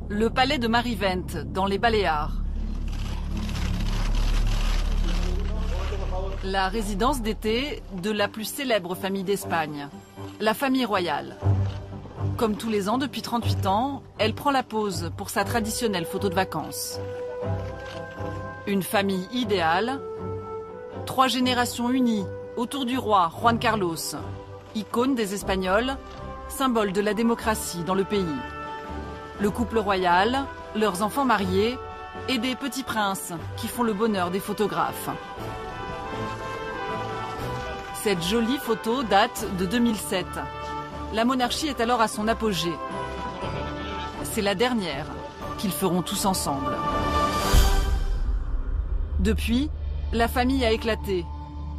Le palais de Marivent, dans les Baléares. La résidence d'été de la plus célèbre famille d'Espagne, la famille royale. Comme tous les ans depuis 38 ans, elle prend la pose pour sa traditionnelle photo de vacances. Une famille idéale, 3 générations unies autour du roi Juan Carlos, icône des Espagnols, symbole de la démocratie dans le pays. Le couple royal, leurs enfants mariés et des petits princes qui font le bonheur des photographes. Cette jolie photo date de 2007. La monarchie est alors à son apogée. C'est la dernière qu'ils feront tous ensemble. Depuis, la famille a éclaté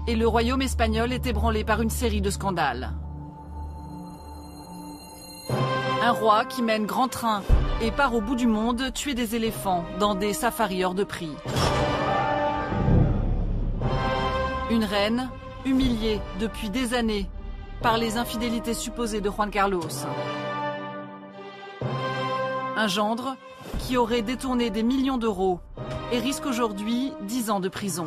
et le royaume espagnol est ébranlé par une série de scandales. Un roi qui mène grand train et part au bout du monde tuer des éléphants dans des safaris hors de prix. Une reine humiliée depuis des années par les infidélités supposées de Juan Carlos. Un gendre qui aurait détourné des millions d'euros et risque aujourd'hui 10 ans de prison.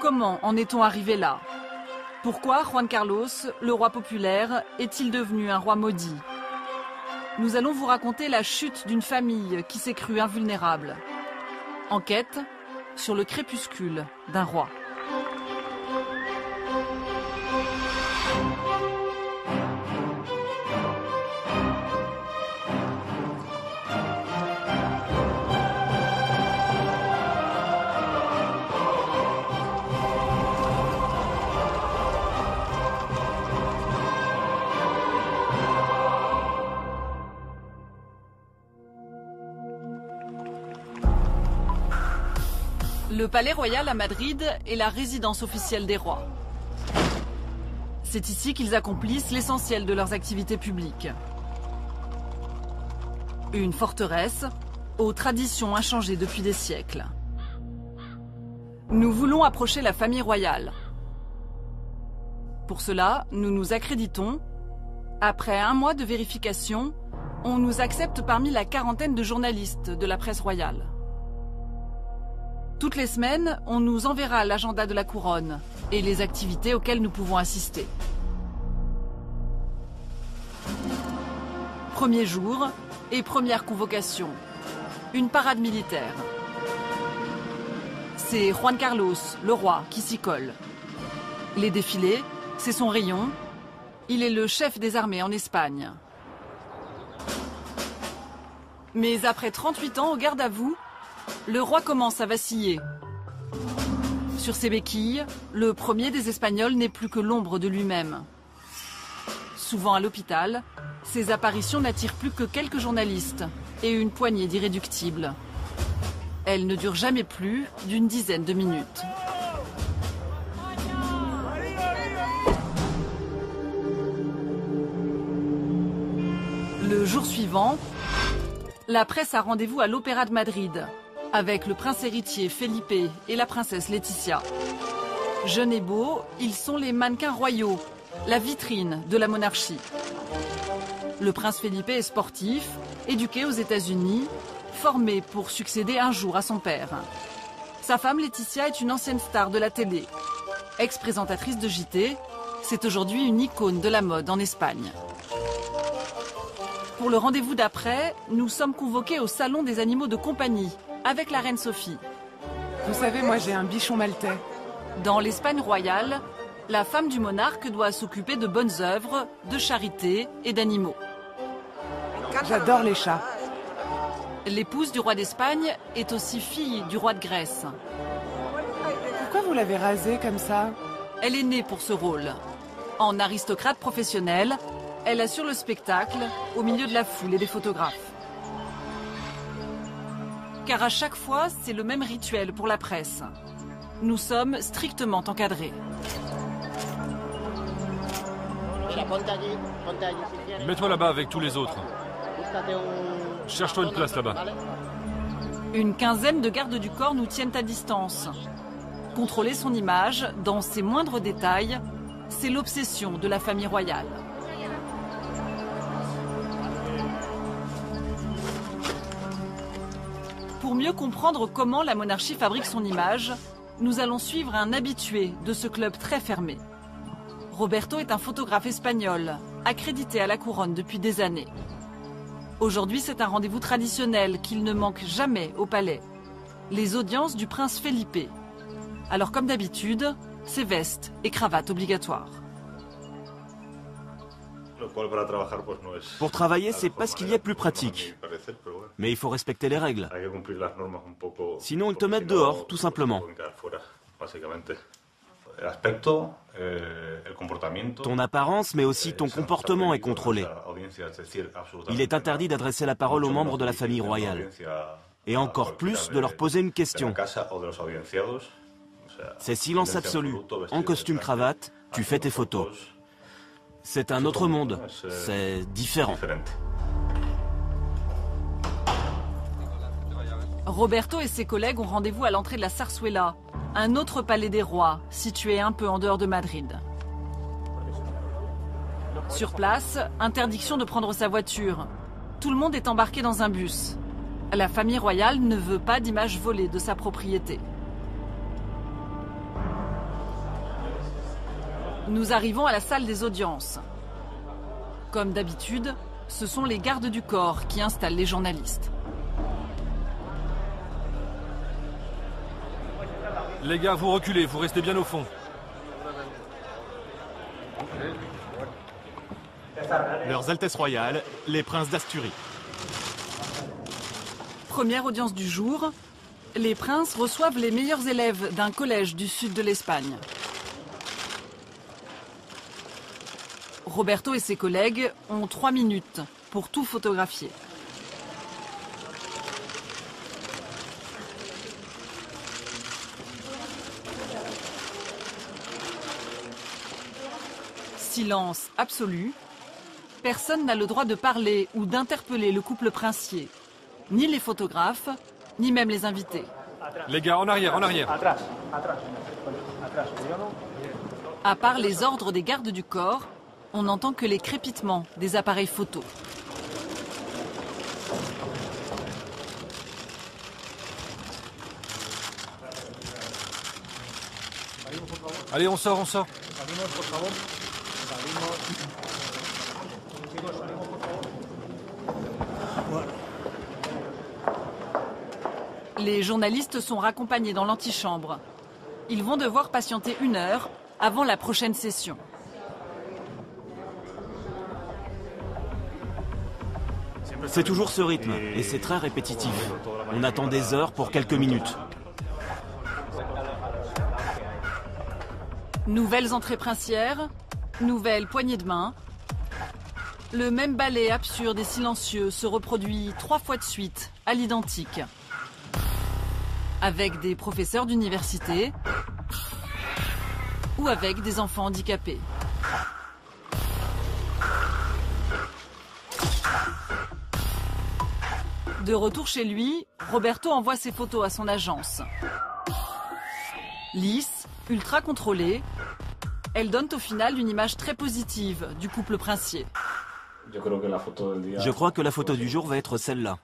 Comment en est-on arrivé là ? Pourquoi Juan Carlos, le roi populaire, est-il devenu un roi maudit? Nous allons vous raconter la chute d'une famille qui s'est crue invulnérable. Enquête sur le crépuscule d'un roi. Le palais royal à Madrid est la résidence officielle des rois. C'est ici qu'ils accomplissent l'essentiel de leurs activités publiques. Une forteresse aux traditions inchangées depuis des siècles. Nous voulons approcher la famille royale. Pour cela, nous nous accréditons. Après un mois de vérification, on nous accepte parmi la quarantaine de journalistes de la presse royale. Toutes les semaines, on nous enverra l'agenda de la couronne et les activités auxquelles nous pouvons assister. Premier jour et première convocation. Une parade militaire. C'est Juan Carlos, le roi, qui s'y colle. Les défilés, c'est son rayon. Il est le chef des armées en Espagne. Mais après 38 ans au garde à vous, le roi commence à vaciller. Sur ses béquilles, le premier des Espagnols n'est plus que l'ombre de lui-même. Souvent à l'hôpital, ses apparitions n'attirent plus que quelques journalistes et une poignée d'irréductibles. Elles ne durent jamais plus d'une dizaine de minutes. Le jour suivant, la presse a rendez-vous à l'Opéra de Madrid avec le prince héritier Felipe et la princesse Laetitia. Jeunes et beaux, ils sont les mannequins royaux, la vitrine de la monarchie. Le prince Felipe est sportif, éduqué aux États-Unis, formé pour succéder un jour à son père. Sa femme Laetitia est une ancienne star de la télé. Ex-présentatrice de JT, c'est aujourd'hui une icône de la mode en Espagne. Pour le rendez-vous d'après, nous sommes convoqués au salon des animaux de compagnie avec la reine Sophie. Vous savez, moi j'ai un bichon maltais. Dans l'Espagne royale, la femme du monarque doit s'occuper de bonnes œuvres, de charité et d'animaux. J'adore les chats. L'épouse du roi d'Espagne est aussi fille du roi de Grèce. Pourquoi vous l'avez rasée comme ça? Elle est née pour ce rôle. En aristocrate professionnelle, elle assure le spectacle au milieu de la foule et des photographes. Car à chaque fois, c'est le même rituel pour la presse. Nous sommes strictement encadrés. Mets-toi là-bas avec tous les autres. Cherche-toi une place là-bas. Une quinzaine de gardes du corps nous tiennent à distance. Contrôler son image, dans ses moindres détails, c'est l'obsession de la famille royale. Pour mieux comprendre comment la monarchie fabrique son image, nous allons suivre un habitué de ce club très fermé. Roberto est un photographe espagnol, accrédité à la couronne depuis des années. Aujourd'hui, c'est un rendez-vous traditionnel qu'il ne manque jamais au palais. Les audiences du prince Felipe. Alors comme d'habitude, c'est veste et cravate obligatoires. Pour travailler, c'est pas ce qu'il y a de plus pratique. Mais il faut respecter les règles. Sinon, ils te mettent dehors, tout simplement. Ton apparence, mais aussi ton comportement est contrôlé. Il est interdit d'adresser la parole aux membres de la famille royale. Et encore plus de leur poser une question. C'est silence absolu. En costume-cravate, tu fais tes photos. C'est un autre monde. C'est différent. Roberto et ses collègues ont rendez-vous à l'entrée de la Zarzuela, un autre palais des rois, situé un peu en dehors de Madrid. Sur place, interdiction de prendre sa voiture. Tout le monde est embarqué dans un bus. La famille royale ne veut pas d'images volées de sa propriété. Nous arrivons à la salle des audiences. Comme d'habitude, ce sont les gardes du corps qui installent les journalistes. Les gars, vous reculez, vous restez bien au fond. Leurs Altesses royales, les princes d'Asturie. Première audience du jour, les princes reçoivent les meilleurs élèves d'un collège du sud de l'Espagne. Roberto et ses collègues ont 3 minutes pour tout photographier. Silence absolu. Personne n'a le droit de parler ou d'interpeller le couple princier. Ni les photographes, ni même les invités. Les gars, en arrière, en arrière. À part les ordres des gardes du corps, on n'entend que les crépitements des appareils photo. Allez, on sort, on sort. Les journalistes sont raccompagnés dans l'antichambre. Ils vont devoir patienter 1 heure avant la prochaine session. C'est toujours ce rythme, et c'est très répétitif. On attend des heures pour quelques minutes. Nouvelles entrées princières, nouvelles poignées de main. Le même ballet absurde et silencieux se reproduit 3 fois de suite, à l'identique. Avec des professeurs d'université ou avec des enfants handicapés. De retour chez lui, Roberto envoie ses photos à son agence. Lisse, ultra contrôlée, elle donne au final une image très positive du couple princier. Je crois que la photo du jour va être celle-là.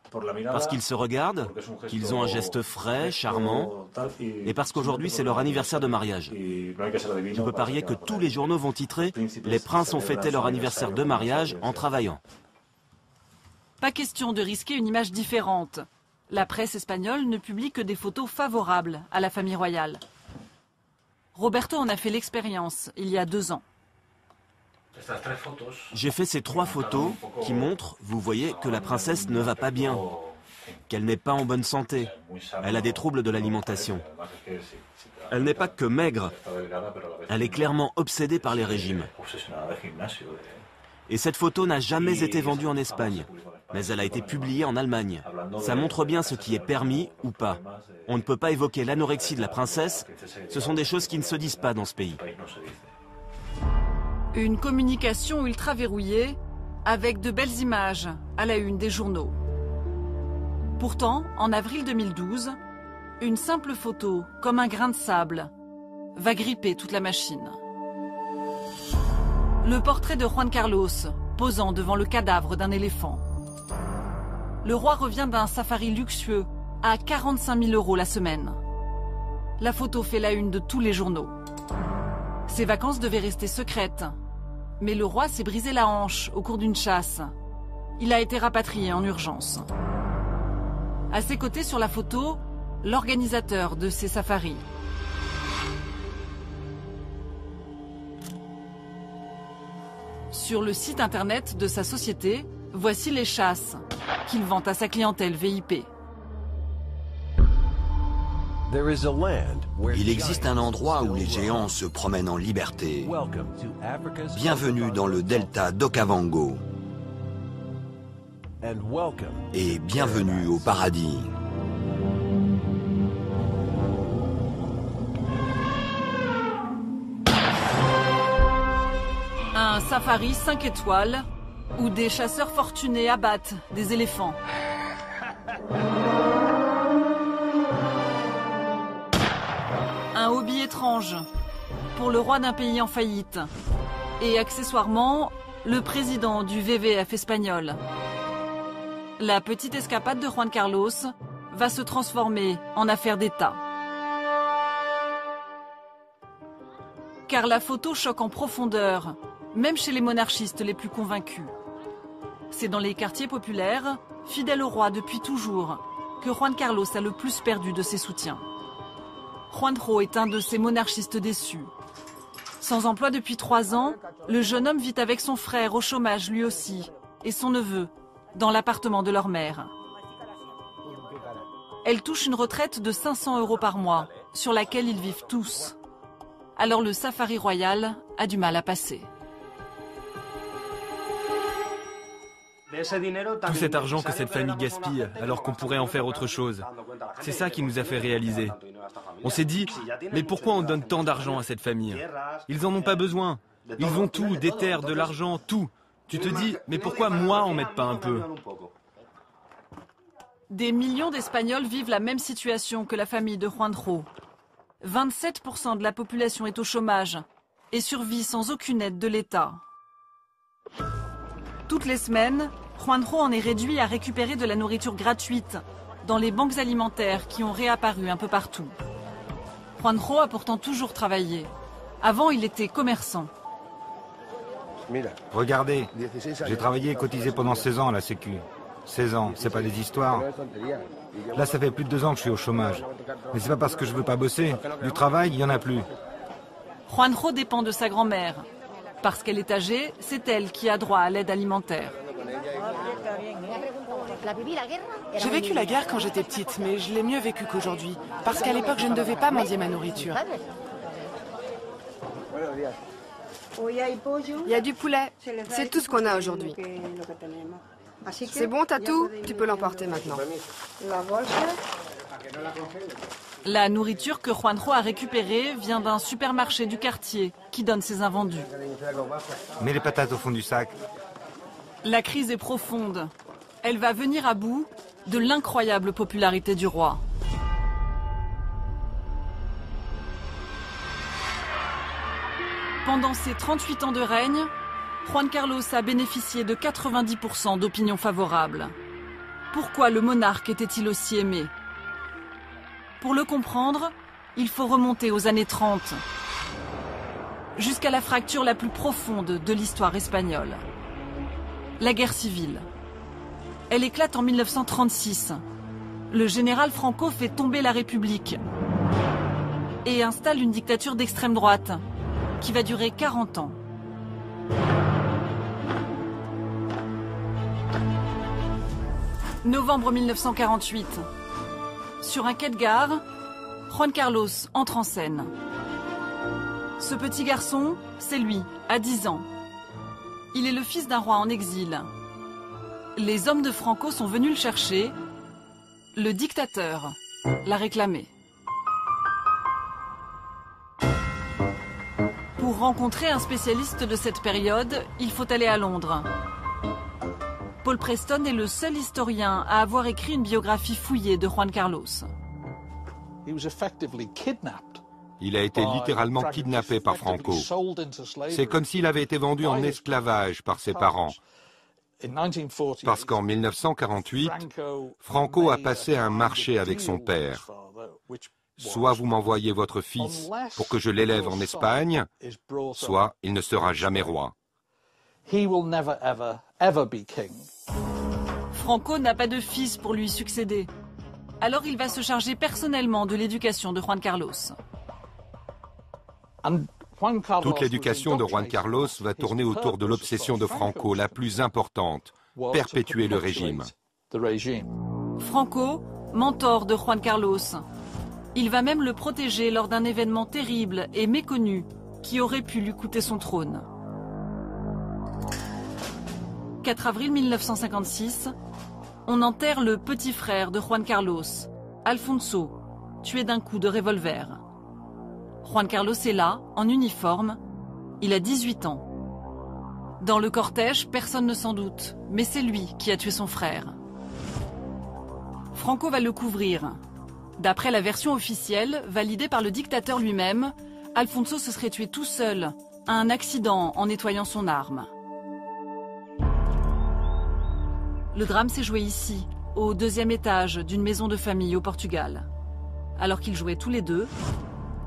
Parce qu'ils se regardent, qu'ils ont un geste frais, charmant, et parce qu'aujourd'hui c'est leur anniversaire de mariage. Je peux parier que tous les journaux vont titrer « Les princes ont fêté leur anniversaire de mariage en travaillant ». Pas question de risquer une image différente. La presse espagnole ne publie que des photos favorables à la famille royale. Roberto en a fait l'expérience il y a 2 ans. J'ai fait ces 3 photos qui montrent, vous voyez, que la princesse ne va pas bien, qu'elle n'est pas en bonne santé. Elle a des troubles de l'alimentation. Elle n'est pas que maigre, elle est clairement obsédée par les régimes. Et cette photo n'a jamais été vendue en Espagne, mais elle a été publiée en Allemagne. Ça montre bien ce qui est permis ou pas. On ne peut pas évoquer l'anorexie de la princesse, ce sont des choses qui ne se disent pas dans ce pays. Une communication ultra verrouillée, avec de belles images à la une des journaux. Pourtant, en avril 2012, une simple photo, comme un grain de sable, va gripper toute la machine. Le portrait de Juan Carlos, posant devant le cadavre d'un éléphant. Le roi revient d'un safari luxueux, à 45 000 € la semaine. La photo fait la une de tous les journaux. Ses vacances devaient rester secrètes. Mais le roi s'est brisé la hanche au cours d'une chasse. Il a été rapatrié en urgence. À ses côtés sur la photo, l'organisateur de ces safaris. Sur le site internet de sa société, voici les chasses qu'il vend à sa clientèle VIP. Il existe un endroit où les géants se promènent en liberté. Bienvenue dans le delta d'Okavango. Et bienvenue au paradis. Un safari 5 étoiles où des chasseurs fortunés abattent des éléphants. Un hobby étrange pour le roi d'un pays en faillite. Et accessoirement, le président du VVF espagnol. La petite escapade de Juan Carlos va se transformer en affaire d'État. Car la photo choque en profondeur, même chez les monarchistes les plus convaincus. C'est dans les quartiers populaires, fidèles au roi depuis toujours, que Juan Carlos a le plus perdu de ses soutiens. Juanjo est un de ces monarchistes déçus. Sans emploi depuis 3 ans, le jeune homme vit avec son frère au chômage lui aussi, et son neveu, dans l'appartement de leur mère. Elle touche une retraite de 500 € par mois, sur laquelle ils vivent tous. Alors le safari royal a du mal à passer. Tout cet argent que cette famille gaspille, alors qu'on pourrait en faire autre chose. C'est ça qui nous a fait réaliser. On s'est dit, mais pourquoi on donne tant d'argent à cette famille? Ils en ont pas besoin. Ils ont tout, des terres, de l'argent, tout. Tu te dis, mais pourquoi moi en mettre pas un peu? Des millions d'Espagnols vivent la même situation que la famille de Juanjo. 27% de la population est au chômage et survit sans aucune aide de l'État. Toutes les semaines, Juanjo en est réduit à récupérer de la nourriture gratuite dans les banques alimentaires qui ont réapparu un peu partout. Juanjo a pourtant toujours travaillé. Avant, il était commerçant. Regardez, j'ai travaillé et cotisé pendant 16 ans à la Sécu. 16 ans, c'est pas des histoires. Là, ça fait plus de 2 ans que je suis au chômage. Mais c'est pas parce que je veux pas bosser. Du travail, il y en a plus. Juanjo dépend de sa grand-mère. Parce qu'elle est âgée, c'est elle qui a droit à l'aide alimentaire. J'ai vécu la guerre quand j'étais petite, mais je l'ai mieux vécu qu'aujourd'hui. Parce qu'à l'époque, je ne devais pas mendier ma nourriture. Il y a du poulet. C'est tout ce qu'on a aujourd'hui. C'est bon, t'as tout? Tu peux l'emporter maintenant. La nourriture que Juanjo a récupérée vient d'un supermarché du quartier qui donne ses invendus. Mets les patates au fond du sac. La crise est profonde. Elle va venir à bout de l'incroyable popularité du roi. Pendant ses 38 ans de règne, Juan Carlos a bénéficié de 90% d'opinions favorables. Pourquoi le monarque était-il aussi aimé? Pour le comprendre, il faut remonter aux années 30, jusqu'à la fracture la plus profonde de l'histoire espagnole. La guerre civile. Elle éclate en 1936. Le général Franco fait tomber la République et installe une dictature d'extrême droite qui va durer 40 ans. Novembre 1948. Sur un quai de gare, Juan Carlos entre en scène. Ce petit garçon, c'est lui, à 10 ans. Il est le fils d'un roi en exil. Les hommes de Franco sont venus le chercher. Le dictateur l'a réclamé. Pour rencontrer un spécialiste de cette période, il faut aller à Londres. Paul Preston est le seul historien à avoir écrit une biographie fouillée de Juan Carlos. Il a été littéralement kidnappé par Franco. C'est comme s'il avait été vendu en esclavage par ses parents. Parce qu'en 1948, Franco a passé un marché avec son père. Soit vous m'envoyez votre fils pour que je l'élève en Espagne, soit il ne sera jamais roi. Franco n'a pas de fils pour lui succéder. Alors il va se charger personnellement de l'éducation de Juan Carlos. Toute l'éducation de Juan Carlos va tourner autour de l'obsession de Franco, la plus importante, perpétuer le régime. Franco, mentor de Juan Carlos. Il va même le protéger lors d'un événement terrible et méconnu qui aurait pu lui coûter son trône. 4 avril 1956, on enterre le petit frère de Juan Carlos, Alfonso, tué d'un coup de revolver. Juan Carlos est là, en uniforme. Il a 18 ans. Dans le cortège, personne ne s'en doute, mais c'est lui qui a tué son frère. Franco va le couvrir. D'après la version officielle, validée par le dictateur lui-même, Alfonso se serait tué tout seul, à un accident en nettoyant son arme. Le drame s'est joué ici, au 2e étage d'une maison de famille au Portugal. Alors qu'ils jouaient tous les deux,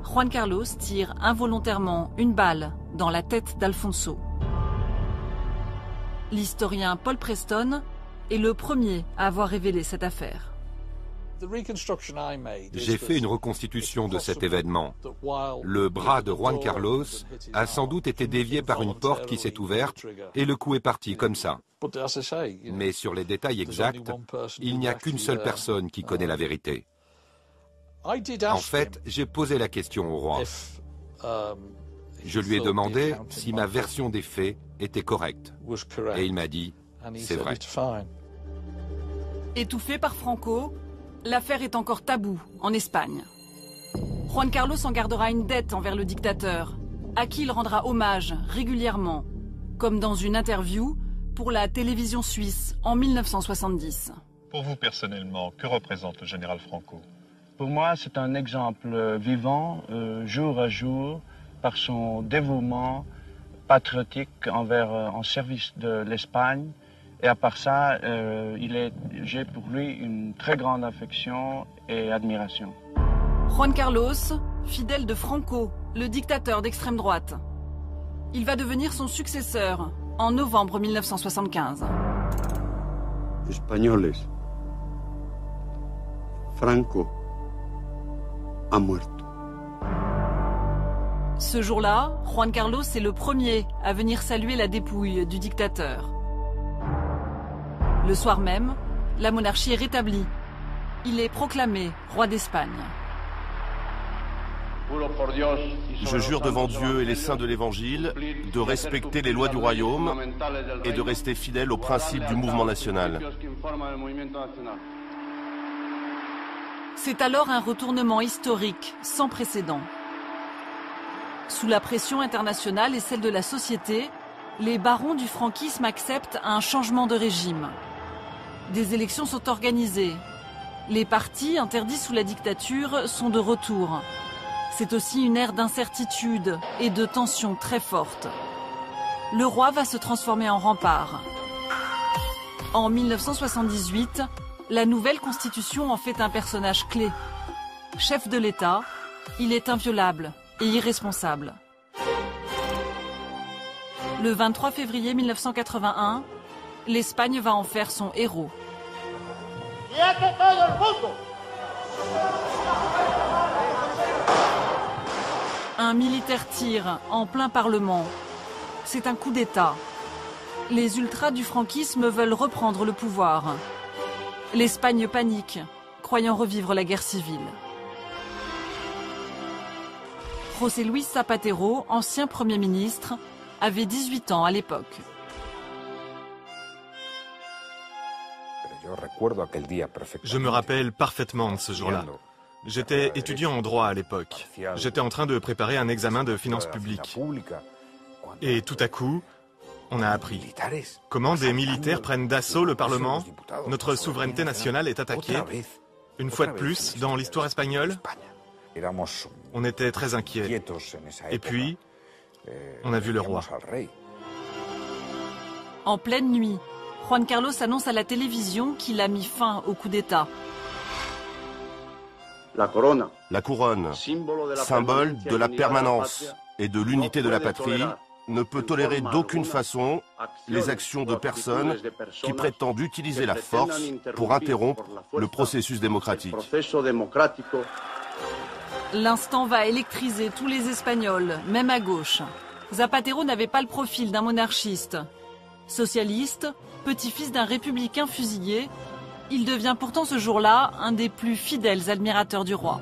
Juan Carlos tire involontairement une balle dans la tête d'Alfonso. L'historien Paul Preston est le premier à avoir révélé cette affaire. J'ai fait une reconstitution de cet événement. Le bras de Juan Carlos a sans doute été dévié par une porte qui s'est ouverte et le coup est parti comme ça. Mais sur les détails exacts, il n'y a qu'une seule personne qui connaît la vérité. En fait, j'ai posé la question au roi. Je lui ai demandé si ma version des faits était correcte. Et il m'a dit, c'est vrai. Étouffé par Franco, l'affaire est encore taboue en Espagne. Juan Carlos en gardera une dette envers le dictateur, à qui il rendra hommage régulièrement, comme dans une interview pour la télévision suisse en 1970. Pour vous personnellement, que représente le général Franco ? Pour moi, c'est un exemple vivant, jour à jour, par son dévouement patriotique en service de l'Espagne. Et à part ça, j'ai pour lui une très grande affection et admiration. Juan Carlos, fidèle de Franco, le dictateur d'extrême droite. Il va devenir son successeur en novembre 1975. Espagnoles. Franco a muerto. Ce jour-là, Juan Carlos est le premier à venir saluer la dépouille du dictateur. Le soir même, la monarchie est rétablie. Il est proclamé roi d'Espagne. Je jure devant Dieu et les saints de l'Évangile de respecter les lois du royaume et de rester fidèle aux principes du mouvement national. C'est alors un retournement historique sans précédent. Sous la pression internationale et celle de la société, les barons du franquisme acceptent un changement de régime. Des élections sont organisées. Les partis interdits sous la dictature sont de retour. C'est aussi une ère d'incertitude et de tensions très fortes. Le roi va se transformer en rempart. En 1978, la nouvelle constitution en fait un personnage clé. Chef de l'État, il est inviolable et irresponsable. Le 23 février 1981, l'Espagne va en faire son héros. Un militaire tire en plein Parlement. C'est un coup d'État. Les ultras du franquisme veulent reprendre le pouvoir. L'Espagne panique, croyant revivre la guerre civile. José Luis Zapatero, ancien Premier ministre, avait 18 ans à l'époque. Je me rappelle parfaitement de ce jour-là. J'étais étudiant en droit à l'époque. J'étais en train de préparer un examen de finances publiques. Et tout à coup, on a appris comment des militaires prennent d'assaut le Parlement. Notre souveraineté nationale est attaquée. Une fois de plus, dans l'histoire espagnole, on était très inquiets. Et puis, on a vu le roi. En pleine nuit, Juan Carlos annonce à la télévision qu'il a mis fin au coup d'État. La couronne, symbole de la permanence et de l'unité de la patrie, ne peut tolérer d'aucune façon les actions de personnes qui prétendent utiliser la force pour interrompre le processus démocratique. L'instant va électriser tous les Espagnols, même à gauche. Zapatero n'avait pas le profil d'un monarchiste. Socialiste, petit-fils d'un républicain fusillé, il devient pourtant ce jour-là un des plus fidèles admirateurs du roi.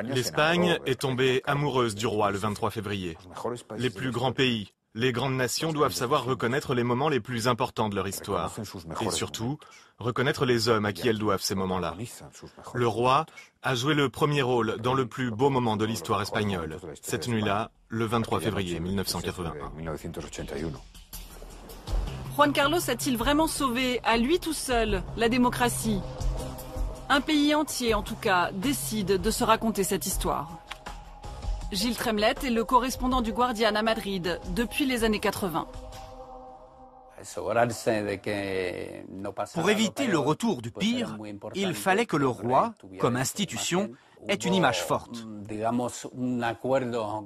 L'Espagne est tombée amoureuse du roi le 23 février. Les plus grands pays, les grandes nations doivent savoir reconnaître les moments les plus importants de leur histoire. Et surtout, reconnaître les hommes à qui elles doivent ces moments-là. Le roi a joué le premier rôle dans le plus beau moment de l'histoire espagnole, cette nuit-là, le 23 février 1981. Juan Carlos a-t-il vraiment sauvé, à lui tout seul, la démocratie? Un pays entier, en tout cas, décide de se raconter cette histoire. Gilles Tremlett est le correspondant du Guardian à Madrid depuis les années 80. Pour éviter le retour du pire, il fallait que le roi, comme institution, ait une image forte.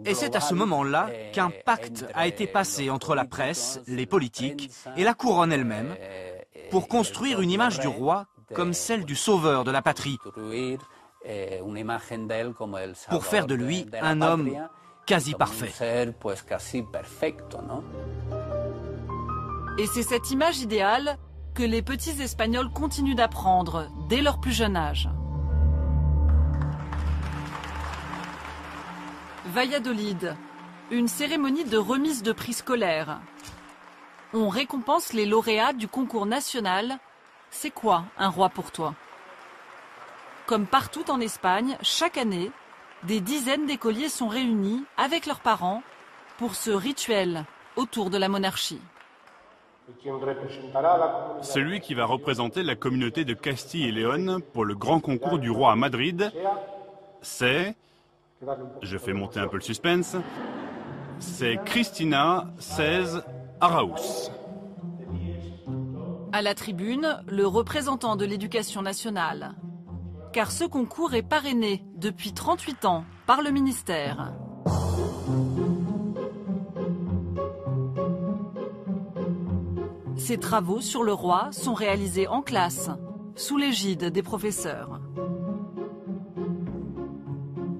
Et c'est à ce moment-là qu'un pacte a été passé entre la presse, les politiques et la couronne elle-même pour construire une image du roi comme celle du sauveur de la patrie, pour faire de lui un homme quasi parfait. Et c'est cette image idéale que les petits Espagnols continuent d'apprendre dès leur plus jeune âge. Valladolid, une cérémonie de remise de prix scolaires. On récompense les lauréats du concours national. C'est quoi un roi pour toi? Comme partout en Espagne, chaque année, des dizaines d'écoliers sont réunis avec leurs parents pour ce rituel autour de la monarchie. Celui qui va représenter la communauté de Castille et Léon pour le grand concours du roi à Madrid, c'est... Je fais monter un peu le suspense. C'est Cristina XVI Araúz. À la tribune, le représentant de l'éducation nationale. Car ce concours est parrainé depuis 38 ans par le ministère. Ces travaux sur le roi sont réalisés en classe, sous l'égide des professeurs.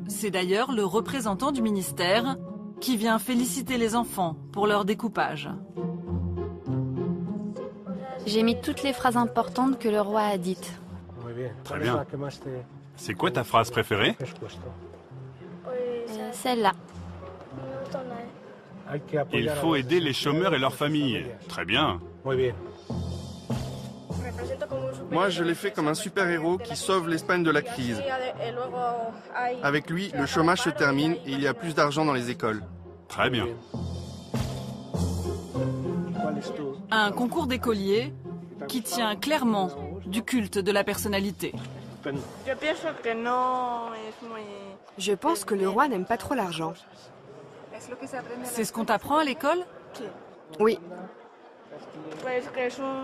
C'est d'ailleurs le représentant du ministère qui vient féliciter les enfants pour leur découpage. J'ai mis toutes les phrases importantes que le roi a dites. Très bien. C'est quoi ta phrase préférée? Celle-là. Il faut aider les chômeurs et leurs familles. Très bien. Moi, je l'ai fait comme un super-héros qui sauve l'Espagne de la crise. Avec lui, le chômage se termine et il y a plus d'argent dans les écoles. Très bien. Un concours d'écoliers qui tient clairement du culte de la personnalité. Je pense que le roi n'aime pas trop l'argent. C'est ce qu'on t'apprend à l'école? Oui.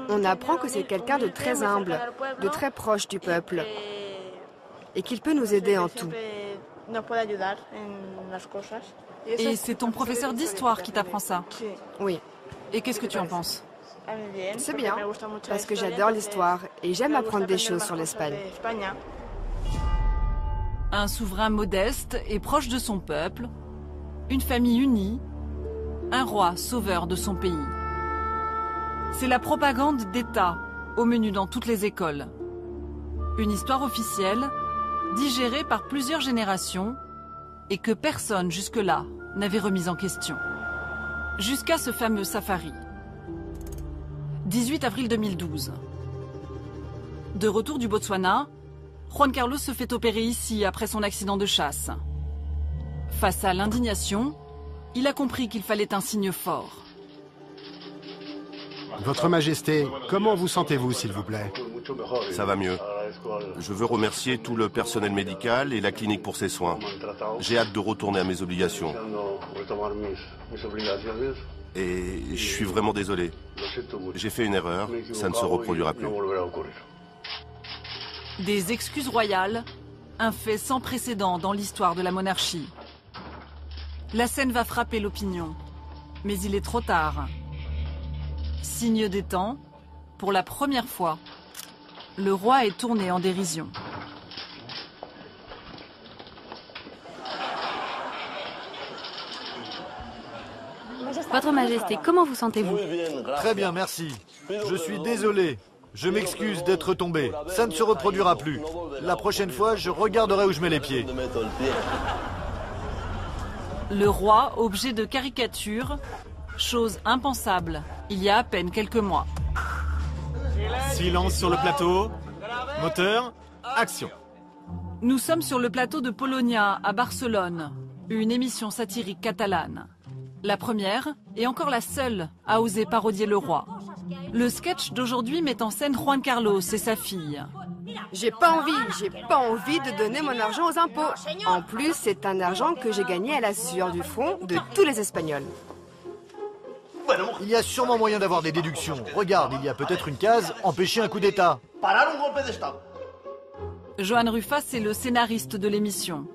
On apprend que c'est quelqu'un de très humble, de très proche du peuple, et qu'il peut nous aider en tout. Et c'est ton professeur d'histoire qui t'apprend ça? Oui. Et qu'est-ce que tu en penses? C'est bien, parce que j'adore l'histoire et j'aime apprendre des choses sur l'Espagne. Un souverain modeste et proche de son peuple, une famille unie, un roi sauveur de son pays. C'est la propagande d'État au menu dans toutes les écoles. Une histoire officielle, digérée par plusieurs générations et que personne jusque-là n'avait remise en question. Jusqu'à ce fameux safari. 18 avril 2012. De retour du Botswana, Juan Carlos se fait opérer ici après son accident de chasse. Face à l'indignation, il a compris qu'il fallait un signe fort. Votre Majesté, comment vous sentez-vous, s'il vous plaît? Ça va mieux. Je veux remercier tout le personnel médical et la clinique pour ses soins. J'ai hâte de retourner à mes obligations. Et je suis vraiment désolé. J'ai fait une erreur, ça ne se reproduira plus. Des excuses royales, un fait sans précédent dans l'histoire de la monarchie. La scène va frapper l'opinion, mais il est trop tard. Signe des temps, pour la première fois, le roi est tourné en dérision. Votre Majesté, comment vous sentez-vous? Très bien, merci. Je suis désolé. Je m'excuse d'être tombé. Ça ne se reproduira plus. La prochaine fois, je regarderai où je mets les pieds. Le roi, objet de caricature, chose impensable, il y a à peine quelques mois. Silence sur le plateau. Moteur, action. Nous sommes sur le plateau de Polonia, à Barcelone, une émission satirique catalane. La première, et encore la seule, à oser parodier le roi. Le sketch d'aujourd'hui met en scène Juan Carlos et sa fille. J'ai pas envie de donner mon argent aux impôts. En plus, c'est un argent que j'ai gagné à la sueur du front de tous les Espagnols. Il y a sûrement moyen d'avoir des déductions. Regarde, il y a peut-être une case « Empêcher un coup d'État ». Joan Rufas est le scénariste de l'émission.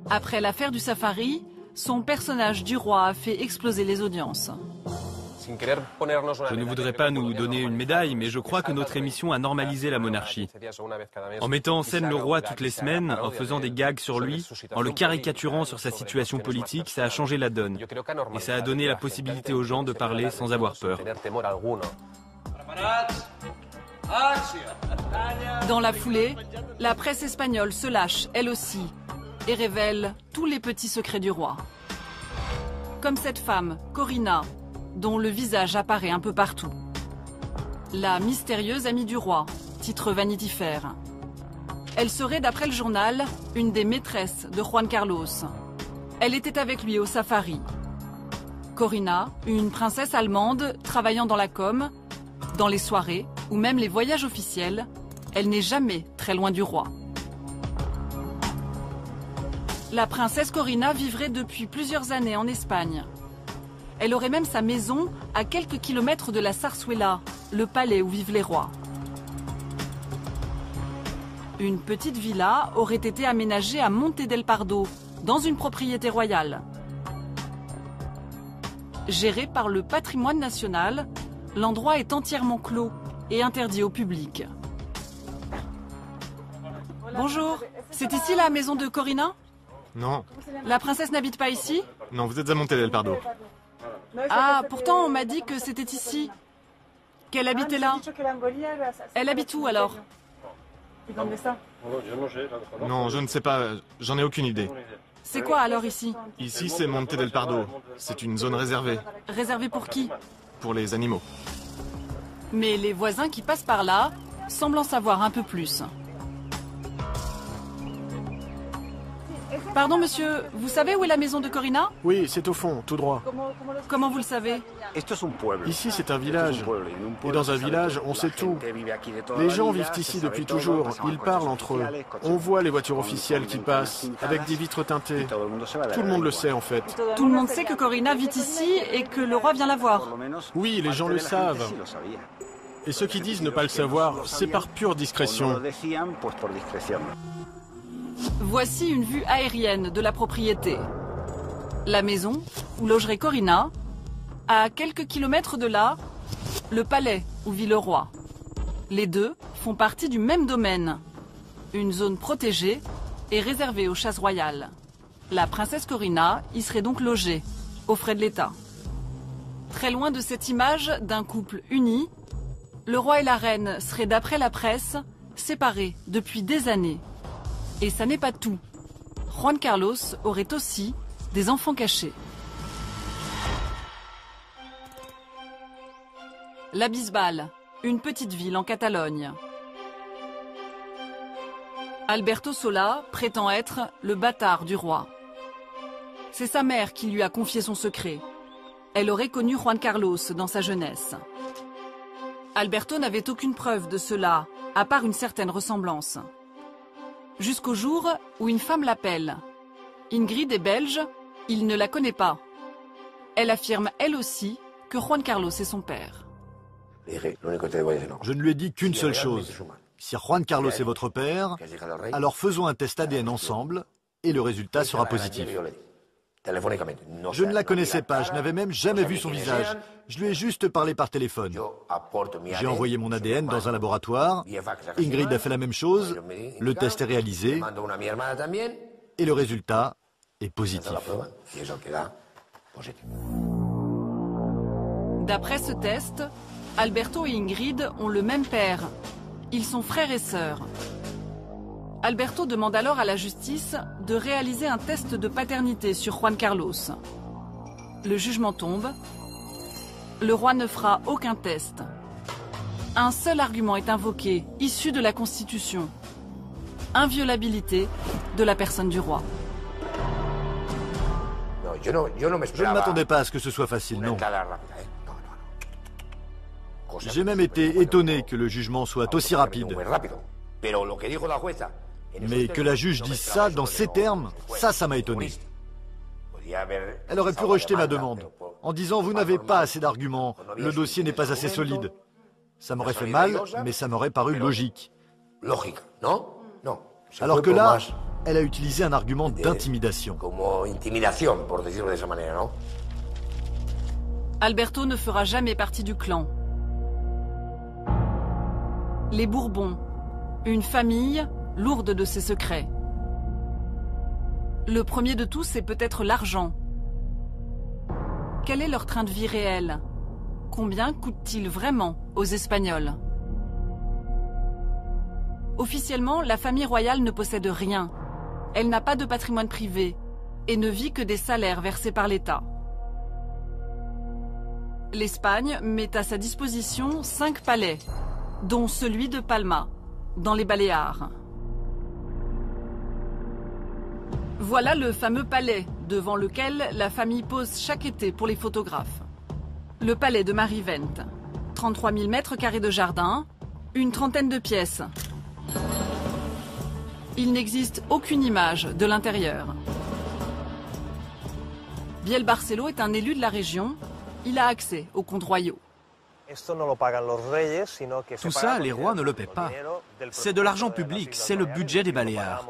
Après l'affaire du safari, son personnage du roi a fait exploser les audiences. Je ne voudrais pas nous donner une médaille, mais je crois que notre émission a normalisé la monarchie. En mettant en scène le roi toutes les semaines, en faisant des gags sur lui, en le caricaturant sur sa situation politique, ça a changé la donne. Et ça a donné la possibilité aux gens de parler sans avoir peur. Dans la foulée, la presse espagnole se lâche, elle aussi, et révèle tous les petits secrets du roi. Comme cette femme, Corina, dont le visage apparaît un peu partout. La mystérieuse amie du roi, titre Vanity Fair. Elle serait, d'après le journal, une des maîtresses de Juan Carlos. Elle était avec lui au safari. Corina, une princesse allemande travaillant dans la com, dans les soirées ou même les voyages officiels, elle n'est jamais très loin du roi. La princesse Corina vivrait depuis plusieurs années en Espagne. Elle aurait même sa maison à quelques kilomètres de la Zarzuela, le palais où vivent les rois. Une petite villa aurait été aménagée à Monte del Pardo, dans une propriété royale. Gérée par le patrimoine national, l'endroit est entièrement clos et interdit au public. Bonjour, c'est ici la maison de Corina? Non. La princesse n'habite pas ici? Non, vous êtes à Monte del Pardo. Ah, pourtant on m'a dit que c'était ici, qu'elle habitait là. Elle habite où alors? Non, je ne sais pas, j'en ai aucune idée. C'est quoi alors ici? Ici, c'est Monte del Pardo. C'est une zone réservée. Réservée pour qui? Pour les animaux. Mais les voisins qui passent par là semblent en savoir un peu plus. Pardon monsieur, vous savez où est la maison de Corina? Oui, c'est au fond, tout droit. Comment vous le savez? Ici, c'est un village. Et dans un village, on sait tout. Les gens vivent ici depuis toujours. Ils parlent entre eux. On voit les voitures officielles qui passent, avec des vitres teintées. Tout le monde le sait, en fait. Tout le monde sait que Corina vit ici et que le roi vient la voir. Oui, les gens le savent. Et ceux qui disent ne pas le savoir, c'est par pure discrétion. Voici une vue aérienne de la propriété. La maison, où logerait Corina, à quelques kilomètres de là, le palais où vit le roi. Les deux font partie du même domaine. Une zone protégée et réservée aux chasses royales. La princesse Corina y serait donc logée, aux frais de l'État. Très loin de cette image d'un couple uni, le roi et la reine seraient, d'après la presse, séparés depuis des années. Et ça n'est pas tout. Juan Carlos aurait aussi des enfants cachés. La Bisbal, une petite ville en Catalogne. Alberto Sola prétend être le bâtard du roi. C'est sa mère qui lui a confié son secret. Elle aurait connu Juan Carlos dans sa jeunesse. Alberto n'avait aucune preuve de cela, à part une certaine ressemblance. Jusqu'au jour où une femme l'appelle. Ingrid est belge, il ne la connaît pas. Elle affirme elle aussi que Juan Carlos est son père. Je ne lui ai dit qu'une seule chose. Si Juan Carlos est votre père, alors faisons un test ADN ensemble et le résultat sera positif. Je ne la connaissais pas, je n'avais même jamais vu son visage. Je lui ai juste parlé par téléphone. J'ai envoyé mon ADN dans un laboratoire. Ingrid a fait la même chose. Le test est réalisé. Et le résultat est positif. D'après ce test, Alberto et Ingrid ont le même père. Ils sont frères et sœurs. Alberto demande alors à la justice de réaliser un test de paternité sur Juan Carlos. Le jugement tombe. Le roi ne fera aucun test. Un seul argument est invoqué, issu de la Constitution. Inviolabilité de la personne du roi. Je ne m'attendais pas à ce que ce soit facile, non. J'ai même été étonné que le jugement soit aussi rapide. Mais que la juge dise ça dans ces termes, ça m'a étonné. Elle aurait pu rejeter ma demande, en disant « Vous n'avez pas assez d'arguments, le dossier n'est pas assez solide ». Ça m'aurait fait mal, mais ça m'aurait paru logique. Alors que là, elle a utilisé un argument d'intimidation. Alberto ne fera jamais partie du clan. Les Bourbons, une famille lourde de ses secrets. Le premier de tous, c'est peut-être l'argent. Quel est leur train de vie réel? Combien coûte-t-il vraiment aux Espagnols? Officiellement, la famille royale ne possède rien. Elle n'a pas de patrimoine privé et ne vit que des salaires versés par l'État. L'Espagne met à sa disposition 5 palais, dont celui de Palma, dans les Baléares. Voilà le fameux palais devant lequel la famille pose chaque été pour les photographes. Le palais de Marivent, 33 000 mètres carrés de jardin, une trentaine de pièces. Il n'existe aucune image de l'intérieur. Biel Barcelo est un élu de la région. Il a accès aux comptes royaux. Tout ça, les rois ne le paient pas. C'est de l'argent public, c'est le budget des Baléares.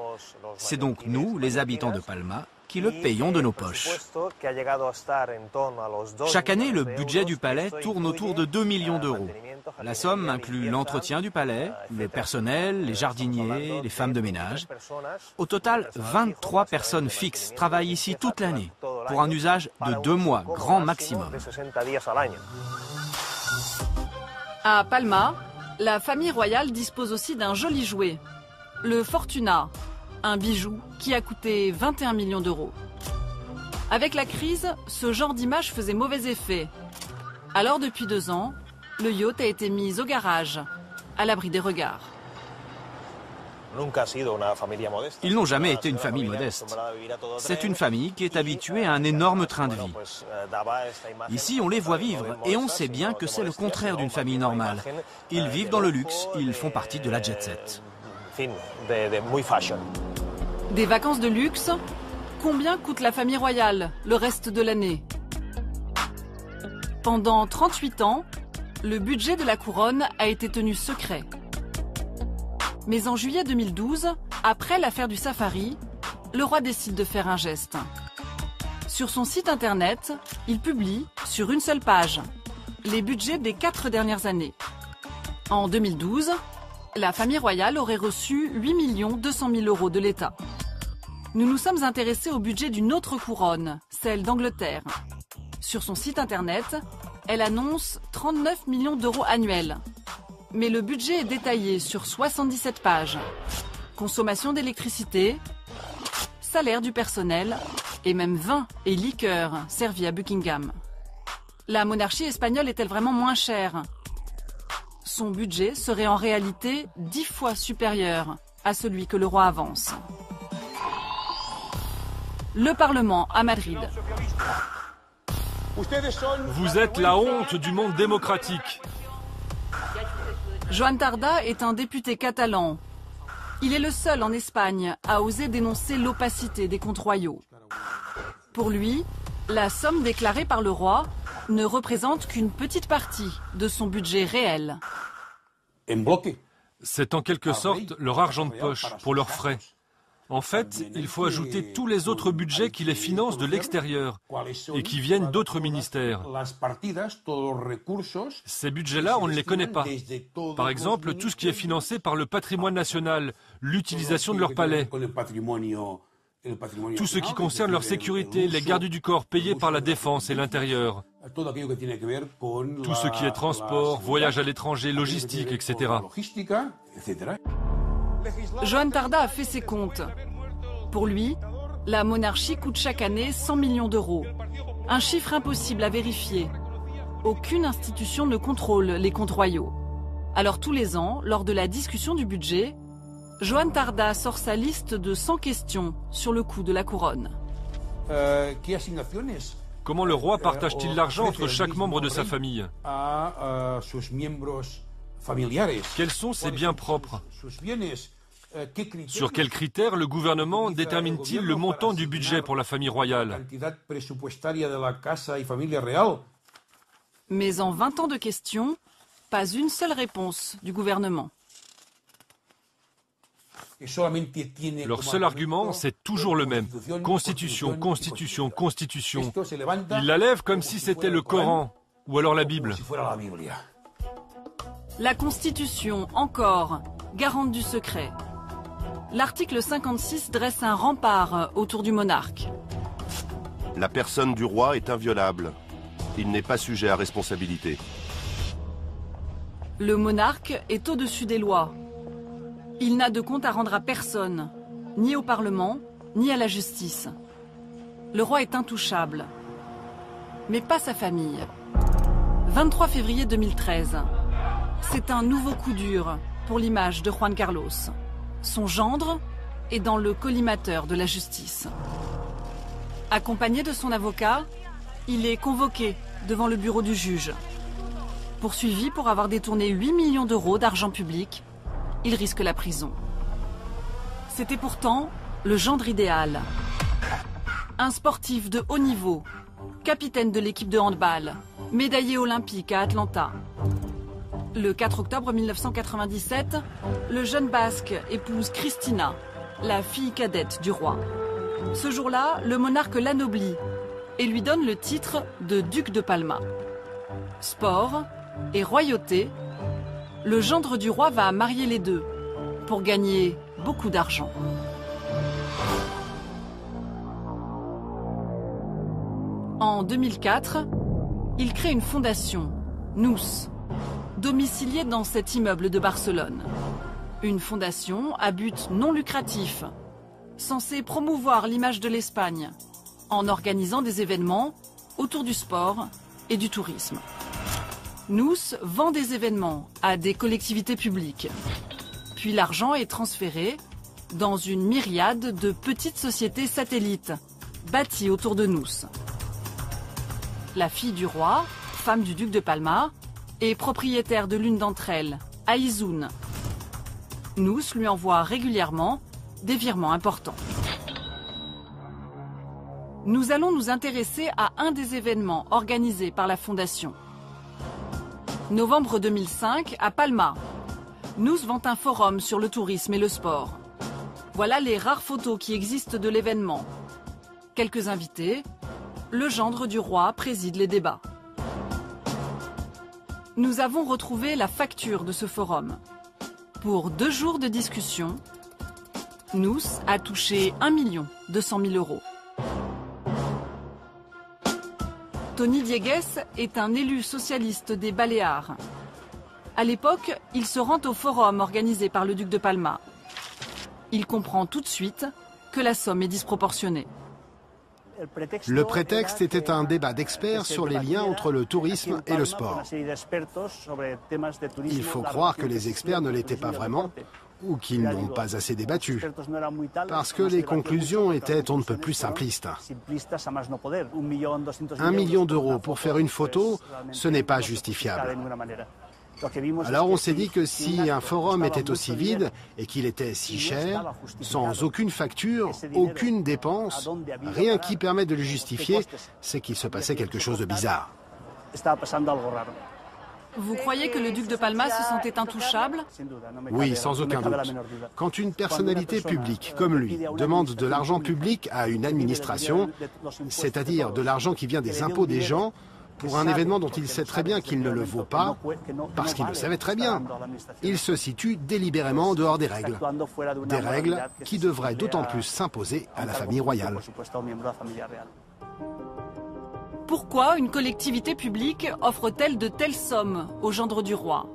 C'est donc nous, les habitants de Palma, qui le payons de nos poches. Chaque année, le budget du palais tourne autour de 2 millions d'euros. La somme inclut l'entretien du palais, le personnel, les jardiniers, les femmes de ménage. Au total, 23 personnes fixes travaillent ici toute l'année, pour un usage de 2 mois, grand maximum. À Palma, la famille royale dispose aussi d'un joli jouet, le Fortuna, un bijou qui a coûté 21 millions d'euros. Avec la crise, ce genre d'image faisait mauvais effet. Alors depuis 2 ans, le yacht a été mis au garage, à l'abri des regards. Ils n'ont jamais été une famille modeste. C'est une famille qui est habituée à un énorme train de vie. Ici, on les voit vivre et on sait bien que c'est le contraire d'une famille normale. Ils vivent dans le luxe, ils font partie de la jet-set. Des vacances de luxe? Combien coûte la famille royale le reste de l'année? Pendant 38 ans, le budget de la couronne a été tenu secret. Mais en juillet 2012, après l'affaire du safari, le roi décide de faire un geste. Sur son site internet, il publie, sur une seule page, les budgets des 4 dernières années. En 2012, la famille royale aurait reçu 8 200 000 euros de l'État. Nous nous sommes intéressés au budget d'une autre couronne, celle d'Angleterre. Sur son site internet, elle annonce 39 millions d'euros annuels. Mais le budget est détaillé sur 77 pages. Consommation d'électricité, salaire du personnel et même vin et liqueurs servis à Buckingham. La monarchie espagnole est-elle vraiment moins chère? Son budget serait en réalité 10 fois supérieur à celui que le roi avance. Le Parlement à Madrid. Vous êtes la honte du monde démocratique. Joan Tardà est un député catalan. Il est le seul en Espagne à oser dénoncer l'opacité des comptes royaux. Pour lui, La somme déclarée par le roi ne représente qu'une petite partie de son budget réel. C'est en quelque sorte leur argent de poche pour leurs frais. En fait, il faut ajouter tous les autres budgets qui les financent de l'extérieur et qui viennent d'autres ministères. Ces budgets-là, on ne les connaît pas. Par exemple, tout ce qui est financé par le patrimoine national, l'utilisation de leur palais, tout ce qui concerne leur sécurité, les gardes du corps payés par la défense et l'intérieur, tout ce qui est transport, voyage à l'étranger, logistique, etc. Joan Tardà a fait ses comptes. Pour lui, la monarchie coûte chaque année 100 millions d'euros. Un chiffre impossible à vérifier. Aucune institution ne contrôle les comptes royaux. Alors tous les ans, lors de la discussion du budget, Joan Tardà sort sa liste de 100 questions sur le coût de la couronne. Comment le roi partage-t-il l'argent entre chaque membre de sa famille? Quels sont ses biens propres? Sur quels critères le gouvernement détermine-t-il le montant du budget pour la famille royale? Mais en 20 ans de questions, pas une seule réponse du gouvernement. Leur seul argument, c'est toujours le même. Constitution, constitution, constitution. Ils la lèvent comme si c'était le Coran ou alors la Bible. La Constitution, encore, garante du secret. L'article 56 dresse un rempart autour du monarque. La personne du roi est inviolable. Il n'est pas sujet à responsabilité. Le monarque est au-dessus des lois. Il n'a de compte à rendre à personne, ni au Parlement, ni à la justice. Le roi est intouchable. Mais pas sa famille. 23 février 2013. C'est un nouveau coup dur pour l'image de Juan Carlos. Son gendre est dans le collimateur de la justice. Accompagné de son avocat, il est convoqué devant le bureau du juge. Poursuivi pour avoir détourné 8 millions d'euros d'argent public, il risque la prison. C'était pourtant le gendre idéal. Un sportif de haut niveau, capitaine de l'équipe de handball, médaillé olympique à Atlanta. Le 4 octobre 1997, le jeune Basque épouse Cristina, la fille cadette du roi. Ce jour-là, le monarque l'anoblit et lui donne le titre de duc de Palma. Sport et royauté, le gendre du roi va marier les deux pour gagner beaucoup d'argent. En 2004, il crée une fondation, Nous, domiciliée dans cet immeuble de Barcelone. Une fondation à but non lucratif, censée promouvoir l'image de l'Espagne en organisant des événements autour du sport et du tourisme. Nous vend des événements à des collectivités publiques. Puis l'argent est transféré dans une myriade de petites sociétés satellites bâties autour de Nous. La fille du roi, femme du duc de Palma, est propriétaire de l'une d'entre elles, à Izoun. Nous lui envoie régulièrement des virements importants. Nous allons nous intéresser à un des événements organisés par la Fondation. Novembre 2005, à Palma, Nous vend un forum sur le tourisme et le sport. Voilà les rares photos qui existent de l'événement. Quelques invités, le gendre du roi préside les débats. Nous avons retrouvé la facture de ce forum. Pour 2 jours de discussion, Nous a touché 1 200 000 euros. Tony Diegues est un élu socialiste des Baléares. À l'époque, il se rend au forum organisé par le duc de Palma. Il comprend tout de suite que la somme est disproportionnée. Le prétexte était un débat d'experts sur les liens entre le tourisme et le sport. Il faut croire que les experts ne l'étaient pas vraiment, ou qu'ils n'ont pas assez débattu, parce que les conclusions étaient on ne peut plus simplistes. 1 million d'euros pour faire une photo, ce n'est pas justifiable. Alors on s'est dit que si un forum était aussi vide et qu'il était si cher, sans aucune facture, aucune dépense, rien qui permet de le justifier, c'est qu'il se passait quelque chose de bizarre. Vous croyez que le duc de Palma se sentait intouchable? Oui, sans aucun doute. Quand une personnalité publique comme lui demande de l'argent public à une administration, c'est-à-dire de l'argent qui vient des impôts des gens, pour un événement dont il sait très bien qu'il ne le vaut pas, parce qu'il le savait très bien, il se situe délibérément en dehors des règles. Des règles qui devraient d'autant plus s'imposer à la famille royale. Pourquoi une collectivité publique offre-t-elle de telles sommes au gendre du roi?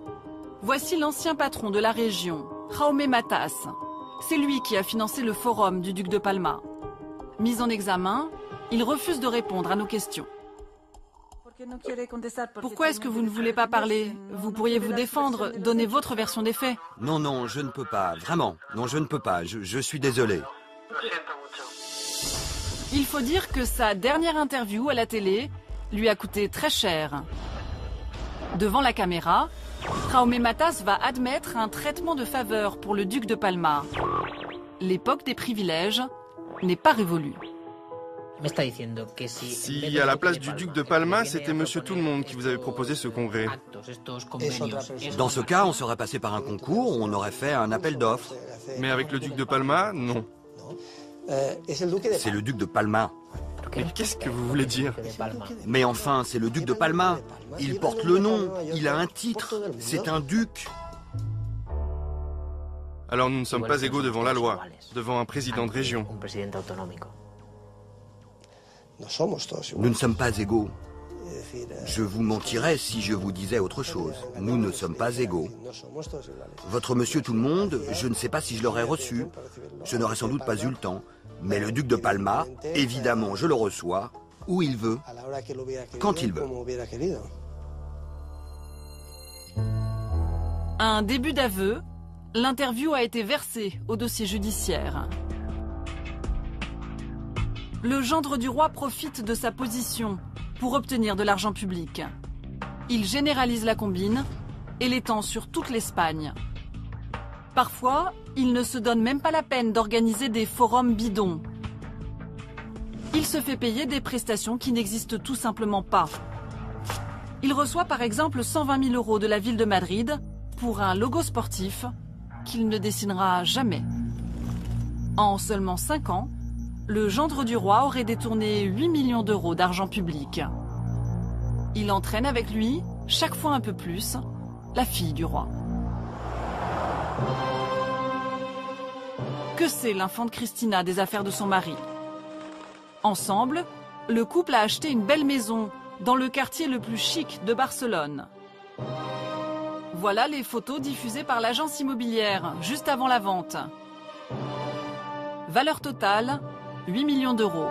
Voici l'ancien patron de la région, Jaume Matas. C'est lui qui a financé le forum du duc de Palma. Mis en examen, il refuse de répondre à nos questions. Pourquoi est-ce que vous ne voulez pas parler? Vous pourriez vous défendre, donner votre version des faits. Non, non, je ne peux pas, vraiment. Non, je ne peux pas, je suis désolé. Il faut dire que sa dernière interview à la télé lui a coûté très cher. Devant la caméra, Jaume Matas va admettre un traitement de faveur pour le duc de Palma. L'époque des privilèges n'est pas révolue. Si à la place du duc de Palma, c'était Monsieur Tout-le-Monde qui vous avait proposé ce congrès. Dans ce cas, on serait passé par un concours, on aurait fait un appel d'offres. Mais avec le duc de Palma, non. C'est le duc de Palma. Mais qu'est-ce que vous voulez dire? Mais enfin, c'est le duc de Palma. Il porte le nom, il a un titre, c'est un duc. Alors nous ne sommes pas égaux devant la loi, devant un président de région. Nous ne sommes pas égaux. Je vous mentirais si je vous disais autre chose. Nous ne sommes pas égaux. Votre monsieur Tout-le-Monde, je ne sais pas si je l'aurais reçu. Je n'aurais sans doute pas eu le temps. Mais le duc de Palma, évidemment, je le reçois où il veut, quand il veut. Un début d'aveu, l'interview a été versée au dossier judiciaire. Le gendre du roi profite de sa position pour obtenir de l'argent public. Il généralise la combine et l'étend sur toute l'Espagne. Parfois, il ne se donne même pas la peine d'organiser des forums bidons. Il se fait payer des prestations qui n'existent tout simplement pas. Il reçoit par exemple 120 000 € de la ville de Madrid pour un logo sportif qu'il ne dessinera jamais. En seulement 5 ans, le gendre du roi aurait détourné 8 millions d'euros d'argent public. Il entraîne avec lui, chaque fois un peu plus, la fille du roi. Que sait l'infante Cristina des affaires de son mari? Ensemble, le couple a acheté une belle maison dans le quartier le plus chic de Barcelone. Voilà les photos diffusées par l'agence immobilière juste avant la vente. Valeur totale, 8 millions d'euros.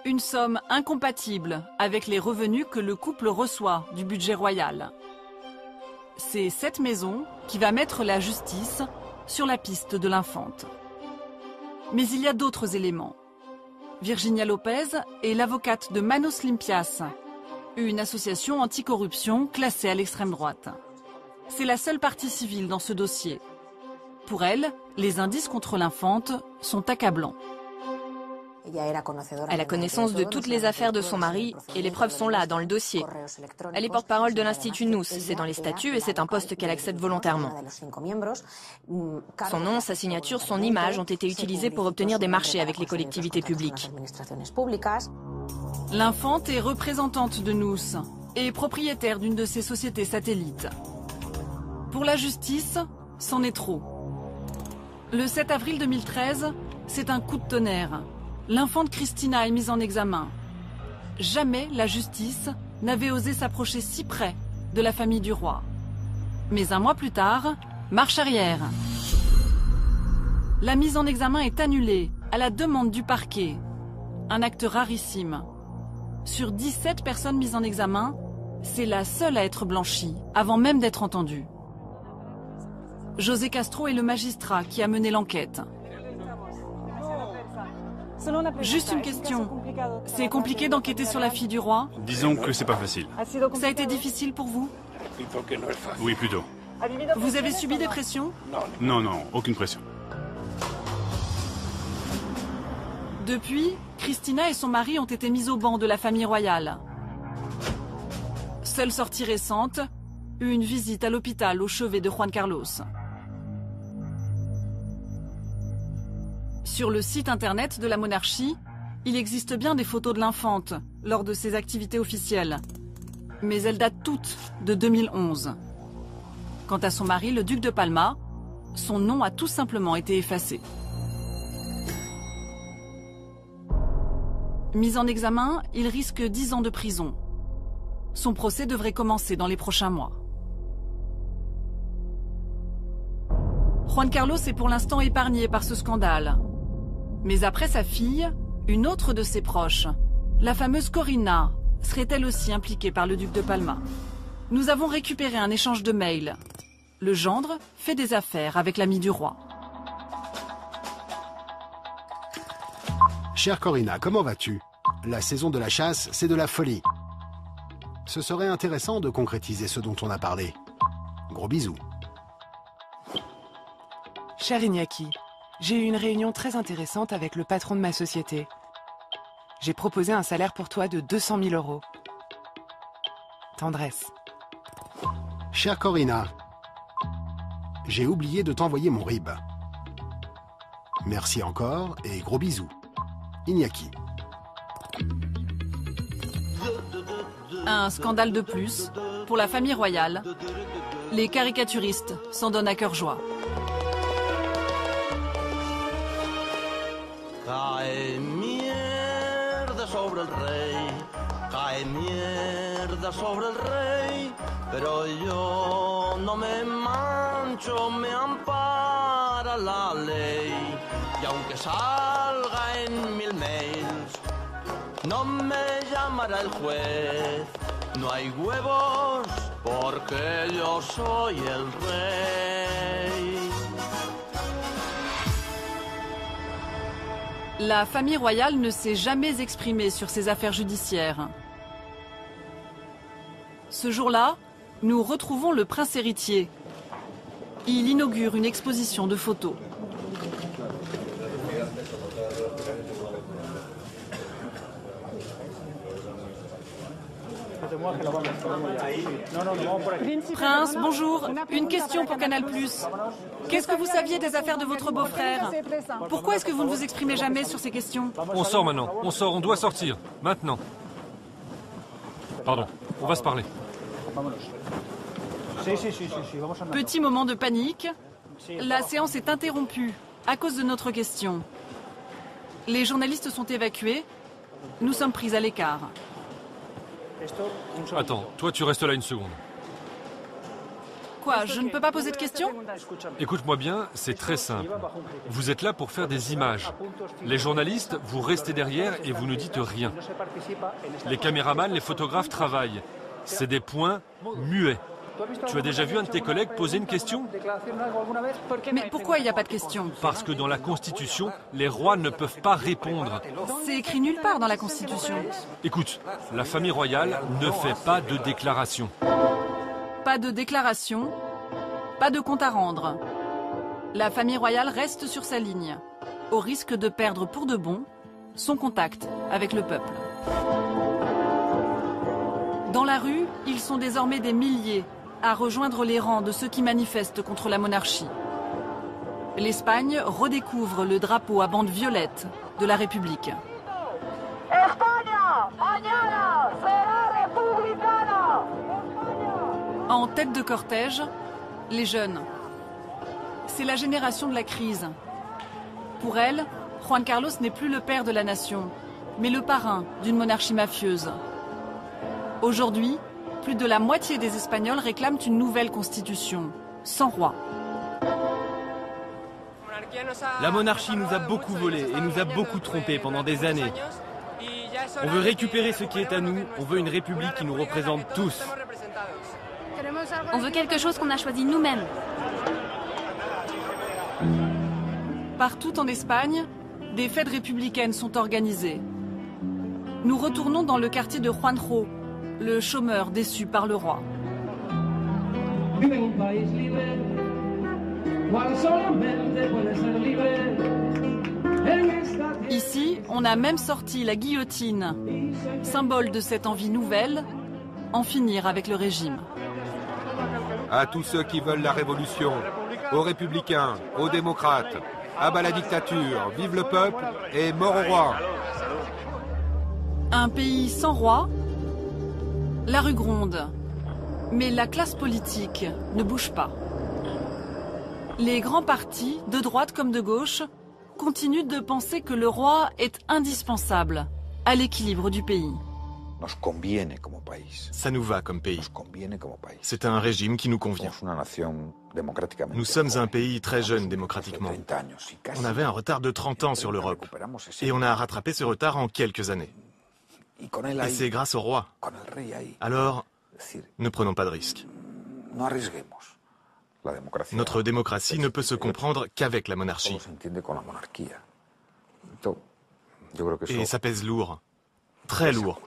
Une somme incompatible avec les revenus que le couple reçoit du budget royal. C'est cette maison qui va mettre la justice sur la piste de l'infante. Mais il y a d'autres éléments. Virginia Lopez est l'avocate de Manos Limpias, une association anticorruption classée à l'extrême droite. C'est la seule partie civile dans ce dossier. Pour elle, les indices contre l'infante sont accablants. Elle a connaissance de toutes les affaires de son mari et les preuves sont là, dans le dossier. Elle est porte-parole de l'Institut Nous, c'est dans les statuts et c'est un poste qu'elle accepte volontairement. Son nom, sa signature, son image ont été utilisés pour obtenir des marchés avec les collectivités publiques. L'infante est représentante de Nous et propriétaire d'une de ses sociétés satellites. Pour la justice, c'en est trop. Le 7 avril 2013, c'est un coup de tonnerre. L'infante Cristina est mise en examen. Jamais la justice n'avait osé s'approcher si près de la famille du roi. Mais un mois plus tard, marche arrière. La mise en examen est annulée à la demande du parquet. Un acte rarissime. Sur 17 personnes mises en examen, c'est la seule à être blanchie, avant même d'être entendue. José Castro est le magistrat qui a mené l'enquête. Juste une question. C'est compliqué d'enquêter sur la fille du roi? Disons que c'est pas facile. Ça a été difficile pour vous? Oui, plutôt. Vous avez subi des pressions? Non, non, aucune pression. Depuis, Cristina et son mari ont été mis au ban de la famille royale. Seule sortie récente, une visite à l'hôpital au chevet de Juan Carlos. Sur le site internet de la monarchie, il existe bien des photos de l'infante lors de ses activités officielles. Mais elles datent toutes de 2011. Quant à son mari, le duc de Palma, son nom a tout simplement été effacé. Mis en examen, il risque 10 ans de prison. Son procès devrait commencer dans les prochains mois. Juan Carlos est pour l'instant épargné par ce scandale. Mais après sa fille, une autre de ses proches, la fameuse Corina, serait-elle aussi impliquée par le duc de Palma? Nous avons récupéré un échange de mails. Le gendre fait des affaires avec l'ami du roi. Chère Corina, comment vas-tu? La saison de la chasse, c'est de la folie. Ce serait intéressant de concrétiser ce dont on a parlé. Gros bisous. Cher Iñaki, j'ai eu une réunion très intéressante avec le patron de ma société. J'ai proposé un salaire pour toi de 200 000 €. Tendresse. Chère Corina, j'ai oublié de t'envoyer mon RIB. Merci encore et gros bisous. Iñaki. Un scandale de plus pour la famille royale. Les caricaturistes s'en donnent à cœur joie. Cae mierda sobre el rey, cae mierda sobre el rey, pero yo no me mancho, me ampara la ley. Y aunque salga en 1000 mails, no me llamará el juez. No hay huevos porque yo soy el rey. La famille royale ne s'est jamais exprimée sur ses affaires judiciaires. Ce jour-là, nous retrouvons le prince héritier. Il inaugure une exposition de photos. Prince, bonjour. Une question pour Canal+. Qu'est-ce que vous saviez des affaires de votre beau-frère? Pourquoi est-ce que vous ne vous exprimez jamais sur ces questions? On sort maintenant. On sort, on doit sortir. Maintenant. Pardon, on va se parler. Petit moment de panique. La séance est interrompue à cause de notre question. Les journalistes sont évacués. Nous sommes pris à l'écart. Attends, toi tu restes là une seconde. Quoi, je ne peux pas poser de questions? Écoute-moi bien, c'est très simple. Vous êtes là pour faire des images. Les journalistes, vous restez derrière et vous ne dites rien. Les caméramans, les photographes travaillent. C'est des points muets. Tu as déjà vu un de tes collègues poser une question? Mais pourquoi il n'y a pas de question? Parce que dans la Constitution, les rois ne peuvent pas répondre. C'est écrit nulle part dans la Constitution. Écoute, la famille royale ne fait pas de déclaration. Pas de déclaration, pas de compte à rendre. La famille royale reste sur sa ligne, au risque de perdre pour de bon son contact avec le peuple. Dans la rue, ils sont désormais des milliers à rejoindre les rangs de ceux qui manifestent contre la monarchie. L'Espagne redécouvre le drapeau à bande violette de la République. En tête de cortège, les jeunes. C'est la génération de la crise. Pour elle, Juan Carlos n'est plus le père de la nation, mais le parrain d'une monarchie mafieuse. Aujourd'hui, plus de la moitié des Espagnols réclament une nouvelle constitution, sans roi. La monarchie nous a beaucoup volé et nous a beaucoup trompés pendant des années. On veut récupérer ce qui est à nous, on veut une république qui nous représente tous. On veut quelque chose qu'on a choisi nous-mêmes. Partout en Espagne, des fêtes républicaines sont organisées. Nous retournons dans le quartier de Juanjo, le chômeur déçu par le roi. Ici, on a même sorti la guillotine, symbole de cette envie nouvelle, en finir avec le régime. À tous ceux qui veulent la révolution, aux républicains, aux démocrates, à bas la dictature, vive le peuple et mort au roi. Un pays sans roi, la rue gronde, mais la classe politique ne bouge pas. Les grands partis, de droite comme de gauche, continuent de penser que le roi est indispensable à l'équilibre du pays. Ça nous va comme pays. C'est un régime qui nous convient. Nous sommes un pays très jeune démocratiquement. On avait un retard de 30 ans sur l'Europe. Et on a rattrapé ce retard en quelques années. Et c'est grâce au roi. Alors, ne prenons pas de risques. Notre démocratie ne peut se comprendre qu'avec la monarchie. Et ça pèse lourd. Très lourd.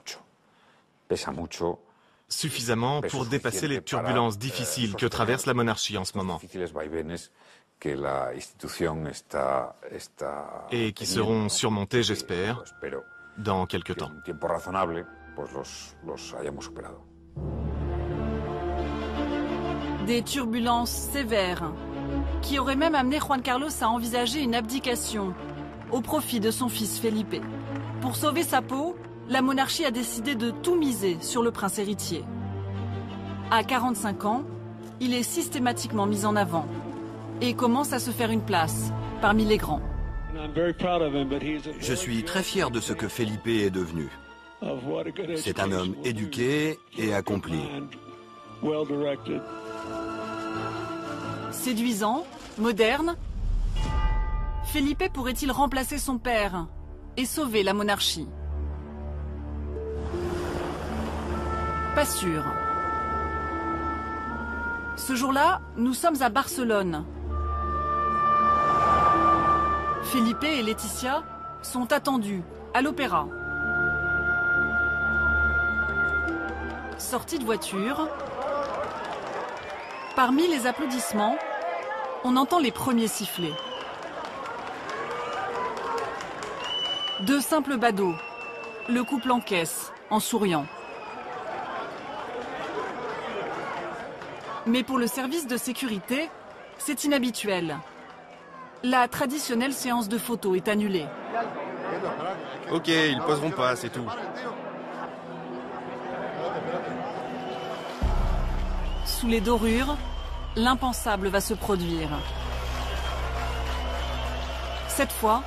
Suffisamment pour dépasser les turbulences difficiles que traverse la monarchie en ce moment. Et qui seront surmontées, j'espère, dans quelque temps. Des turbulences sévères qui auraient même amené Juan Carlos à envisager une abdication au profit de son fils Felipe. Pour sauver sa peau, la monarchie a décidé de tout miser sur le prince héritier. À 45 ans, il est systématiquement mis en avant et commence à se faire une place parmi les grands. Je suis très fier de ce que Felipe est devenu. C'est un homme éduqué et accompli. Séduisant, moderne, Felipe pourrait-il remplacer son père et sauver la monarchie? Pas sûr. Ce jour-là, nous sommes à Barcelone. Felipe et Laetitia sont attendus à l'opéra. Sortie de voiture, parmi les applaudissements, on entend les premiers sifflets. Deux simples badauds. Le couple encaisse en souriant. Mais pour le service de sécurité, c'est inhabituel. La traditionnelle séance de photos est annulée. Ok, ils poseront pas, c'est tout. Sous les dorures, l'impensable va se produire. Cette fois,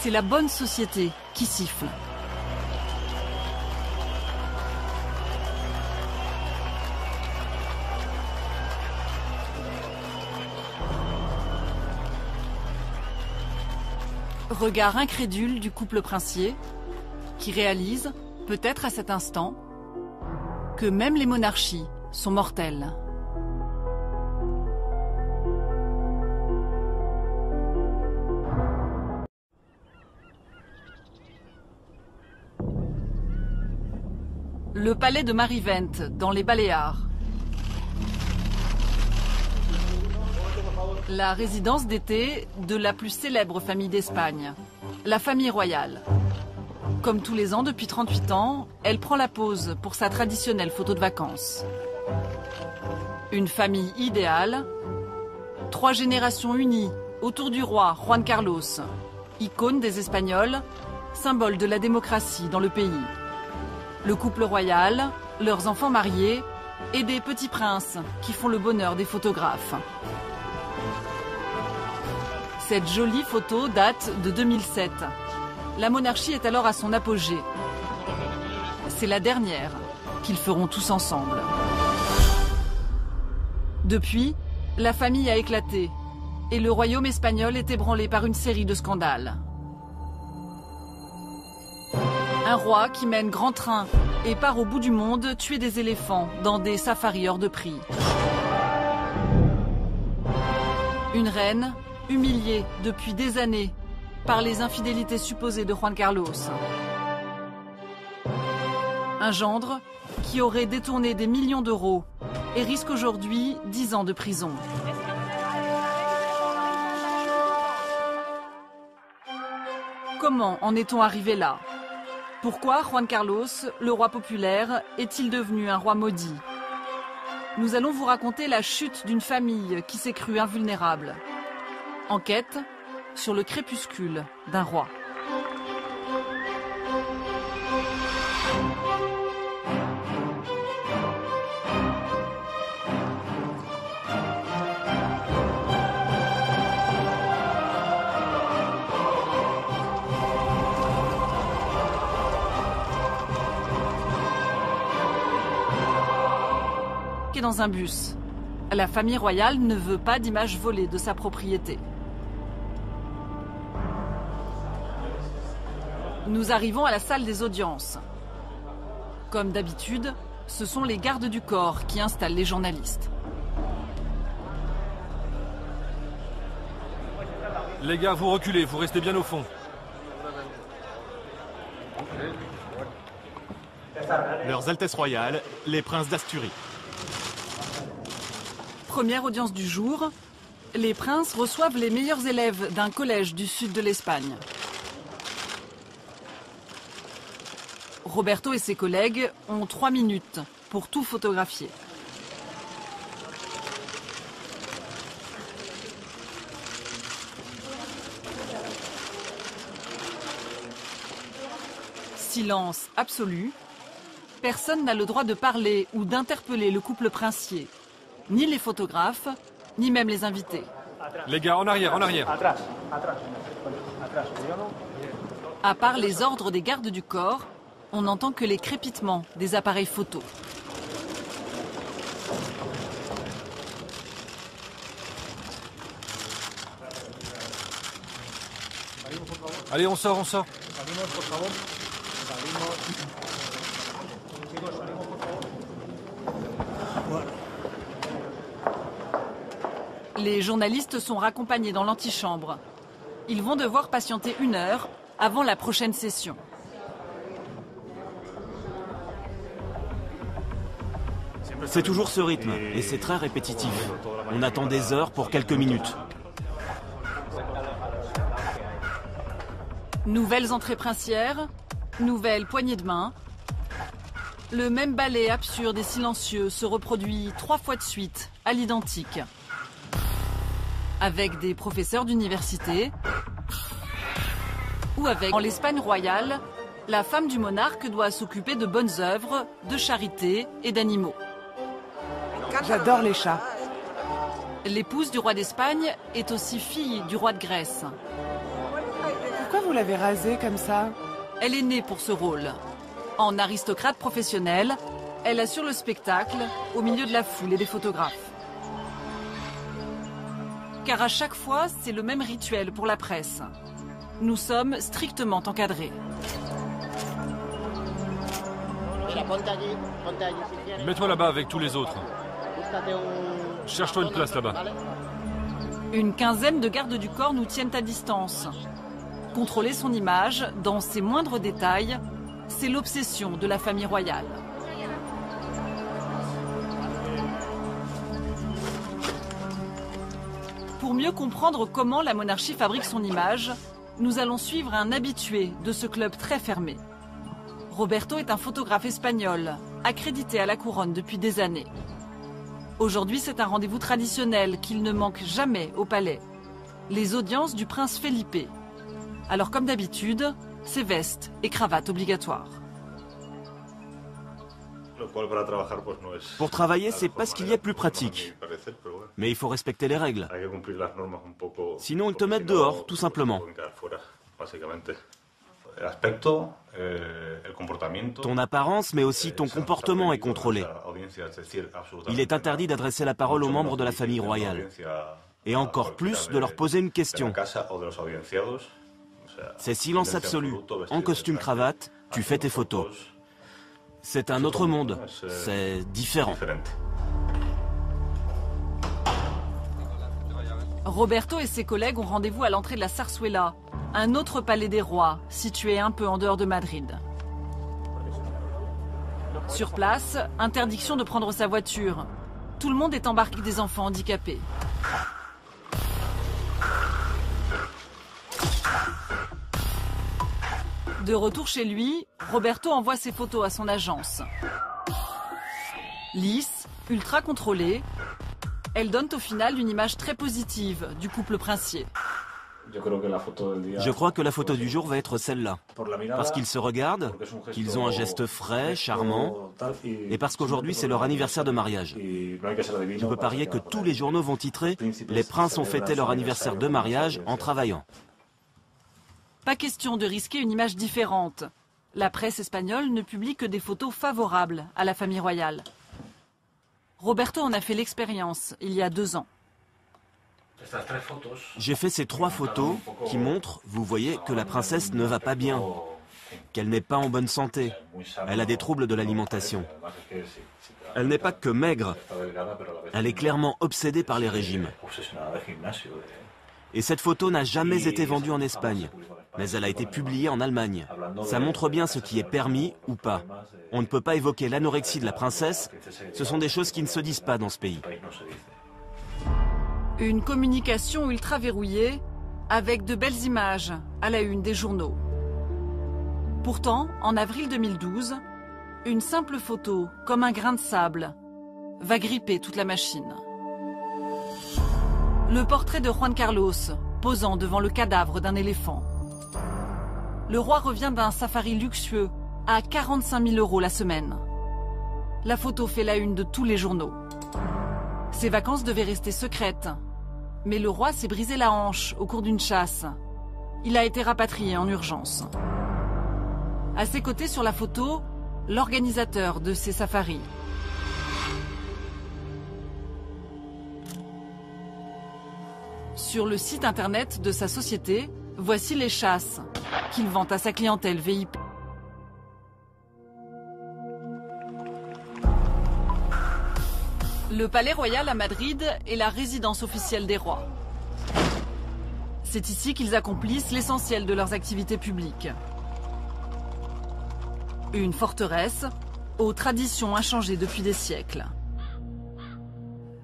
c'est la bonne société qui siffle. Regard incrédule du couple princier, qui réalise, peut-être à cet instant, que même les monarchies sont mortelles. Le palais de Marivent, dans les Baléares. La résidence d'été de la plus célèbre famille d'Espagne, la famille royale. Comme tous les ans depuis 38 ans, elle prend la pose pour sa traditionnelle photo de vacances. Une famille idéale, 3 générations unies autour du roi Juan Carlos, icône des Espagnols, symbole de la démocratie dans le pays. Le couple royal, leurs enfants mariés et des petits princes qui font le bonheur des photographes. Cette jolie photo date de 2007. La monarchie est alors à son apogée. C'est la dernière qu'ils feront tous ensemble. Depuis, la famille a éclaté et le royaume espagnol est ébranlé par une série de scandales. Un roi qui mène grand train et part au bout du monde tuer des éléphants dans des safaris hors de prix. Une reine humiliée depuis des années par les infidélités supposées de Juan Carlos. Un gendre qui aurait détourné des millions d'euros et risque aujourd'hui 10 ans de prison. Comment en est-on arrivé là? Pourquoi Juan Carlos, le roi populaire, est-il devenu un roi maudit? Nous allons vous raconter la chute d'une famille qui s'est crue invulnérable. Enquête sur le crépuscule d'un roi. Dans un bus. La famille royale ne veut pas d'images volées de sa propriété. Nous arrivons à la salle des audiences. Comme d'habitude, ce sont les gardes du corps qui installent les journalistes. Les gars, vous reculez, vous restez bien au fond. Leurs Altesses royales, les princes d'Asturie. Première audience du jour, les princes reçoivent les meilleurs élèves d'un collège du sud de l'Espagne. Roberto et ses collègues ont 3 minutes pour tout photographier. Silence absolu. Personne n'a le droit de parler ou d'interpeller le couple princier. Ni les photographes, ni même les invités. Les gars, en arrière, en arrière. À part les ordres des gardes du corps, on n'entend que les crépitements des appareils photo. Allez, on sort, on sort. Les journalistes sont raccompagnés dans l'antichambre. Ils vont devoir patienter 1 heure avant la prochaine session. C'est toujours ce rythme et c'est très répétitif. On attend des heures pour quelques minutes. Nouvelles entrées princières, nouvelles poignées de main. Le même ballet absurde et silencieux se reproduit 3 fois de suite, à l'identique. Avec des professeurs d'université ou avec, en l'Espagne royale, la femme du monarque doit s'occuper de bonnes œuvres, de charité et d'animaux. J'adore les chats. L'épouse du roi d'Espagne est aussi fille du roi de Grèce. Pourquoi vous l'avez rasée comme ça? Elle est née pour ce rôle. En aristocrate professionnelle, elle assure le spectacle au milieu de la foule et des photographes. Car à chaque fois, c'est le même rituel pour la presse. Nous sommes strictement encadrés. Mets-toi là-bas avec tous les autres. Cherche-toi une place là-bas. Une quinzaine de gardes du corps nous tiennent à distance. Contrôler son image, dans ses moindres détails, c'est l'obsession de la famille royale. Pour mieux comprendre comment la monarchie fabrique son image, nous allons suivre un habitué de ce club très fermé. Roberto est un photographe espagnol, accrédité à la couronne depuis des années. Aujourd'hui, c'est un rendez-vous traditionnel qu'il ne manque jamais au palais. Les audiences du prince Felipe. Alors comme d'habitude, c'est veste et cravate obligatoires. Pour travailler, c'est pas ce qu'il y a de plus pratique. Mais il faut respecter les règles. Sinon, ils te mettent dehors, tout simplement. Ton apparence, mais aussi ton comportement est contrôlé. Il est interdit d'adresser la parole aux membres de la famille royale. Et encore plus de leur poser une question. C'est silence absolu. En costume cravate, tu fais tes photos. C'est un autre monde. C'est différent. Roberto et ses collègues ont rendez-vous à l'entrée de la Zarzuela, un autre palais des rois, situé un peu en dehors de Madrid. Sur place, interdiction de prendre sa voiture. Tout le monde est embarqué, des enfants handicapés. De retour chez lui, Roberto envoie ses photos à son agence. Lisse, ultra contrôlée, elles donnent au final une image très positive du couple princier. Je crois que la photo du jour va être celle-là. Parce qu'ils se regardent, qu'ils ont un geste frais, charmant, et parce qu'aujourd'hui c'est leur anniversaire de mariage. Je peux parier que tous les journaux vont titrer « Les princes ont fêté leur anniversaire de mariage en travaillant ». Pas question de risquer une image différente. La presse espagnole ne publie que des photos favorables à la famille royale. Roberto en a fait l'expérience il y a 2 ans. J'ai fait ces 3 photos qui montrent, vous voyez, que la princesse ne va pas bien, qu'elle n'est pas en bonne santé. Elle a des troubles de l'alimentation. Elle n'est pas que maigre, elle est clairement obsédée par les régimes. Et cette photo n'a jamais été vendue en Espagne, mais elle a été publiée en Allemagne. Ça montre bien ce qui est permis ou pas. On ne peut pas évoquer l'anorexie de la princesse, ce sont des choses qui ne se disent pas dans ce pays. Une communication ultra verrouillée, avec de belles images à la une des journaux. Pourtant, en avril 2012, une simple photo, comme un grain de sable, va gripper toute la machine. Le portrait de Juan Carlos, posant devant le cadavre d'un éléphant. Le roi revient d'un safari luxueux à 45 000 € la semaine. La photo fait la une de tous les journaux. Ses vacances devaient rester secrètes. Mais le roi s'est brisé la hanche au cours d'une chasse. Il a été rapatrié en urgence. À ses côtés sur la photo, l'organisateur de ces safaris. Sur le site internet de sa société, voici les chasses qu'il vend à sa clientèle VIP. Le Palais Royal à Madrid est la résidence officielle des rois. C'est ici qu'ils accomplissent l'essentiel de leurs activités publiques. Une forteresse aux traditions inchangées depuis des siècles.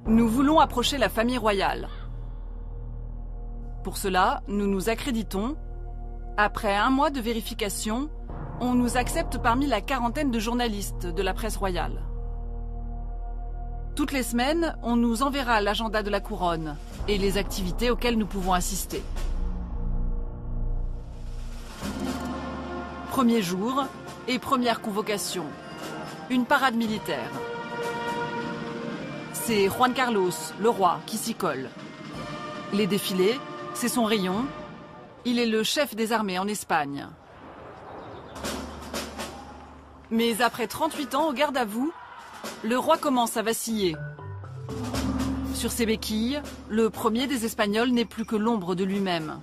Nous voulons approcher la famille royale. Pour cela, nous nous accréditons. Après 1 mois de vérification, on nous accepte parmi la quarantaine de journalistes de la presse royale. Toutes les semaines, on nous enverra l'agenda de la couronne et les activités auxquelles nous pouvons assister. Premier jour et première convocation. Une parade militaire. C'est Juan Carlos, le roi, qui s'y colle. Les défilés, c'est son rayon. Il est le chef des armées en Espagne. Mais après 38 ans au garde à vous, le roi commence à vaciller. Sur ses béquilles, le premier des Espagnols n'est plus que l'ombre de lui-même.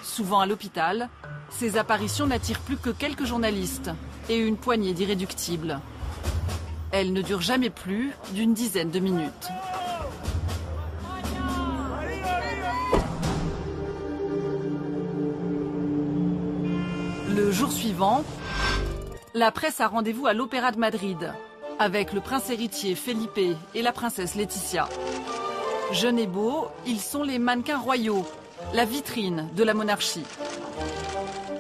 Souvent à l'hôpital, ses apparitions n'attirent plus que quelques journalistes et une poignée d'irréductibles. Elles ne durent jamais plus d'une dizaine de minutes. Le jour suivant, la presse a rendez-vous à l'Opéra de Madrid avec le prince héritier Felipe et la princesse Laetitia. Jeunes et beaux, ils sont les mannequins royaux, la vitrine de la monarchie.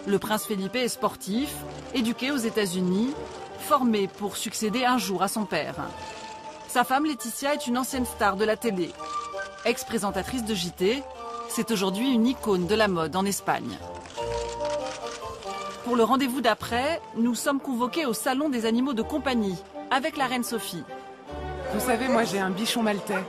Le prince Felipe est sportif, éduqué aux États-Unis, formé pour succéder un jour à son père. Sa femme Laetitia est une ancienne star de la télé. Ex-présentatrice de JT, c'est aujourd'hui une icône de la mode en Espagne. Pour le rendez-vous d'après, nous sommes convoqués au salon des animaux de compagnie avec la reine Sophie. Vous savez, moi j'ai un bichon maltais.